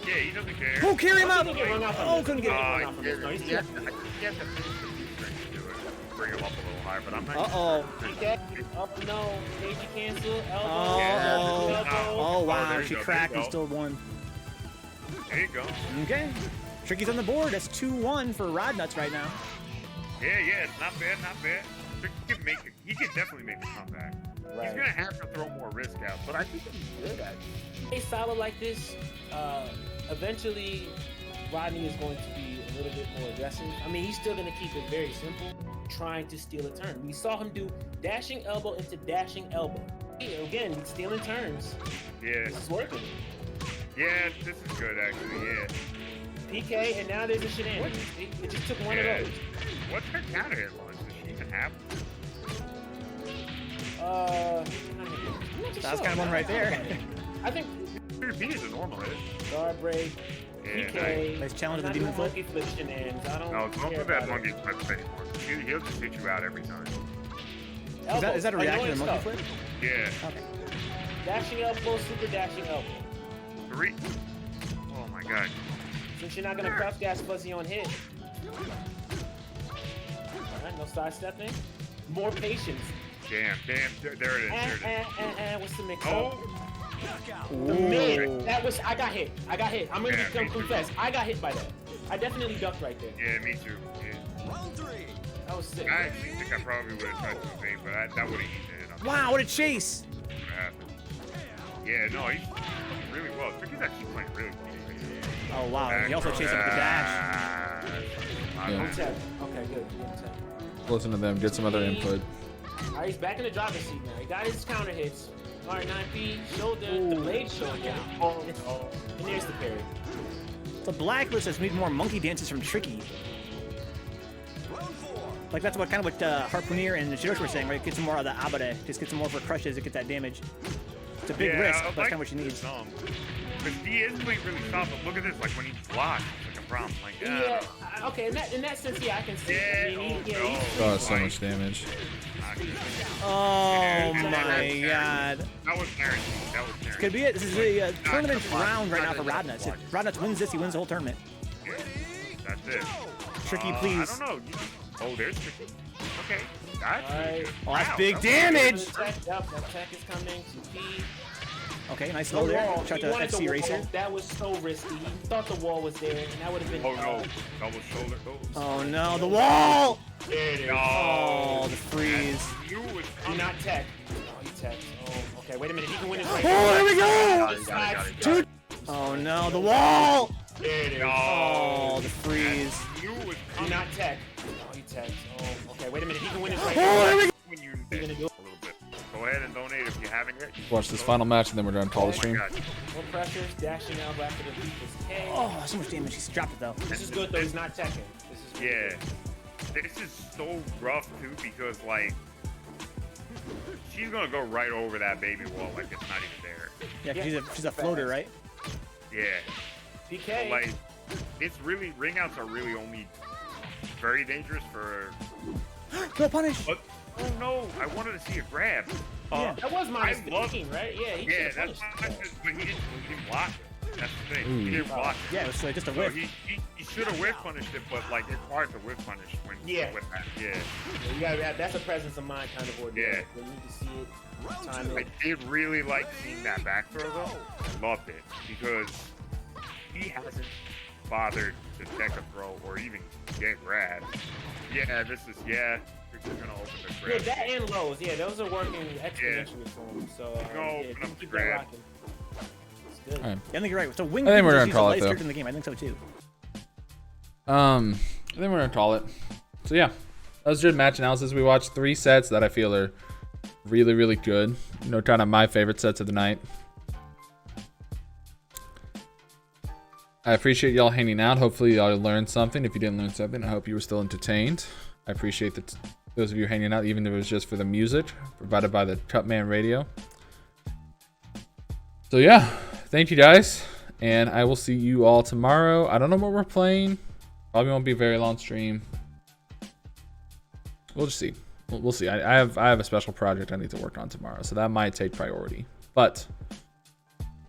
Yeah, he doesn't care. Oh, carry him out. Couldn't get run off from Oh, this. couldn't get. Couldn't run off from Yeah, this. No, he's he has to finish the two strings to do it. Bring him up a little higher, but I'm not. Uh-oh. Okay. Oh no, Meiji cancel, elbow, Oh. elbow. Oh wow, there you she go, there cracked you and go. still won. There you go. Okay. Tricky's on the board. That's 2-1 for Rodnuts right now. Yeah, it's not bad, not bad. He can make it. He can definitely make a comeback. He's Right. gonna have to throw more risk out, but I think he's good at it. A style like this, eventually Rodney is going to be a little bit more aggressive. I mean, he's still going to keep it very simple, trying to steal a turn. We saw him do dashing elbow into dashing elbow. Again, he's stealing turns. Yeah, This is working. yeah, this is good actually. Yeah. PK, and now there's a shenanigans. It just took one Yeah. of those. What's her counter hit launch? Does she even have? That's kind of one right there. I think B is a normal hit. guard break, Yeah, PK. Nice challenge I'm with the not demon doing flip. monkey flip shenanigans. I don't No, don't care do that about monkey it. flip anymore. He'll just hit you out every time. Is that a reaction to Annoying monkey stuff. flip? Yeah. Okay. Dashing elbow, super dashing elbow. 3. Oh my god. Since you're not gonna crouch gas fuzzy on hit. Alright, no sidestepping. More patience. Damn, there it is. There it is. What's the mix Oh, up? The mid. Ooh. That was, I got hit. I'm gonna Yeah, me too. confess. I got hit by that. I definitely ducked right there. yeah, me too. Yeah. That was sick. I actually think I probably would have tried to evade, but that would have eaten it. Wow, what a chase! Yeah, no, he's doing really well. Tricky's actually playing really well. Oh wow, he also chased up with the dash. Yeah. On tap. Okay, good. On tap. Listen to them. Get some other input. Alright, he's back in the driver's seat now. He got his counter hits. Alright, 9P, shoulder, the blade shoulder. And there's the parry. The blacklist has made more monkey dances from Tricky. Like that's what kind of what Harpooner and Shidoshi were saying, right? Get some more of the abare. Just get some more for crushes to get that damage. It's a big risk, but that's kind of what she needs. But he is playing really soft, but look at this, like when he blocks, it's like a problem. Like, Yeah, okay, in that sense, yeah, I can see it. I mean, Yeah, he's Oh, so much damage. Oh my god. That was guaranteed. That was guaranteed. Could be it. This is a tournament round right now for Rodnuts. If Rodnuts wins this, he wins the whole tournament. Yeah, that's it. Tricky, I please. don't know. Oh, there's Tricky. Okay. That's Alright. Oh, that's wow, big that was- damage! Yep, that tech is coming. 2P. Okay, nice The low there. wall. Shot He to wanted the FC wall. Racer. That was so risky. He thought the wall was there, and that would have been. Oh no. Double shoulder. Oh no, the wall! No. Oh, the freeze. You was Do not tech. Oh, he teched. Oh, okay. Wait a minute. He can win his right. Oh, there we go! Got it. Dude! Oh no, the wall! No. Oh, the freeze. You was Do not tech. Oh, he teched. Oh, okay. Wait a minute. He can win his right. Oh, there we go! when you You're gonna do it. a little bit. Go ahead and donate if you haven't yet. Watch this final match, and then we're done call the stream. God. More pressures. Dashing out after the beat was K. Oh, so much damage. He's dropped it though. This is good though. He's not teching. This is really Yeah. good. This is so rough too because like she's gonna go right over that baby wall like it's not even there. Yeah, 'cause she's a floater, right? Yeah. PK. Like it's really ring outs are really only very dangerous for. Go punish. But, oh no! I wanted to see a grab. Yeah. That was minus I love- 15, right? Yeah, he Yeah, should've that's punished. but he didn't block it. That's the thing. He didn't block it. Yeah, it was just a So whiff. he should have whiff punished it, but like it's hard to whiff punish when with that. Yeah. You gotta, that's a presence of mind kind of ordeal. Yeah. You need to see it, time I it. did really like seeing that back throw though. I loved it because he hasn't bothered to check a throw or even get grabbed. Yeah, this is Victor's gonna open the Yeah, grab. that and lows. Yeah, those are working exponentially for him. So Go yeah, open if up you the keep grab. that rocking. It's good. All right. Yeah, I think you're right. So wing I think we're is gonna the call it, lightest though. character in the game. I think so too. I think we're gonna call it. So yeah, that was good match analysis. We watched 3 sets that I feel are really, really good. You know, kind of my favorite sets of the night. I appreciate y'all hanging out. Hopefully y'all learned something. If you didn't learn something, I hope you were still entertained. I appreciate those of you hanging out, even if it was just for the music provided by the Cutman Radio. So yeah, thank you guys, and I will see you all tomorrow. I don't know what we're playing. Probably won't be a very long stream. We'll just see. We'll see. I have a special project I need to work on tomorrow, so that might take priority. But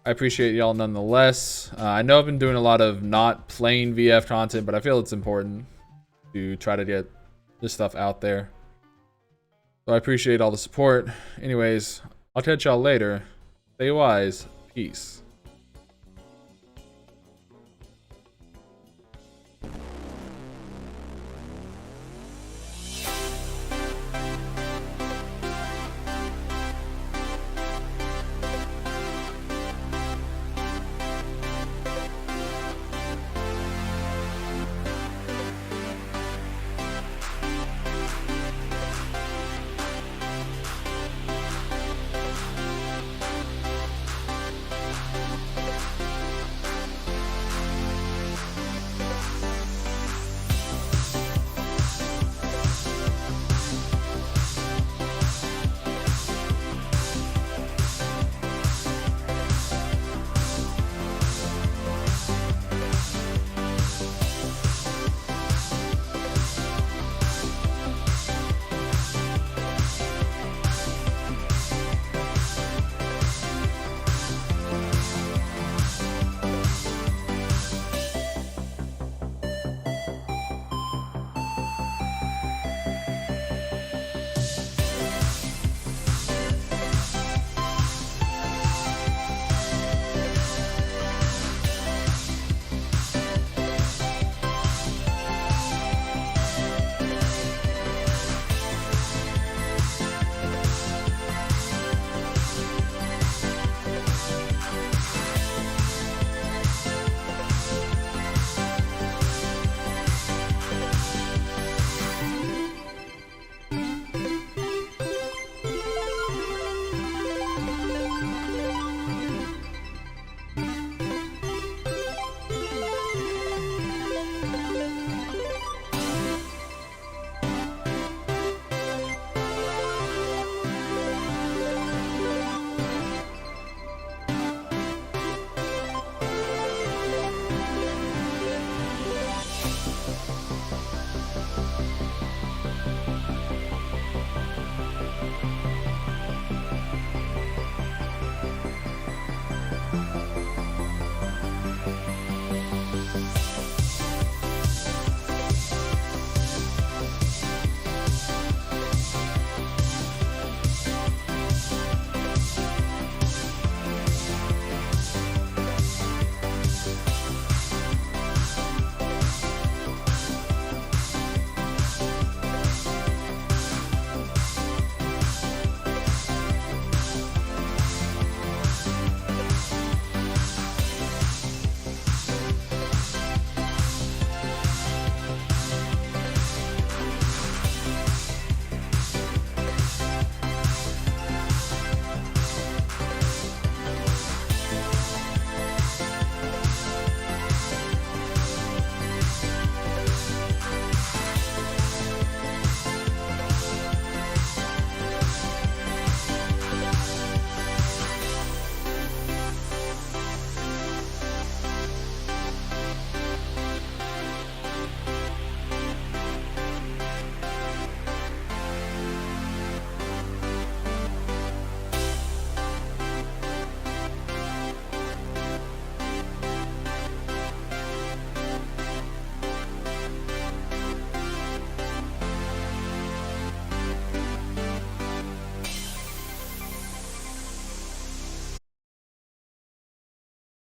I appreciate y'all nonetheless. I know I've been doing a lot of not playing VF content, but I feel it's important to try to get this stuff out there. So I appreciate all the support. Anyways, I'll catch y'all later. Stay wise. Peace.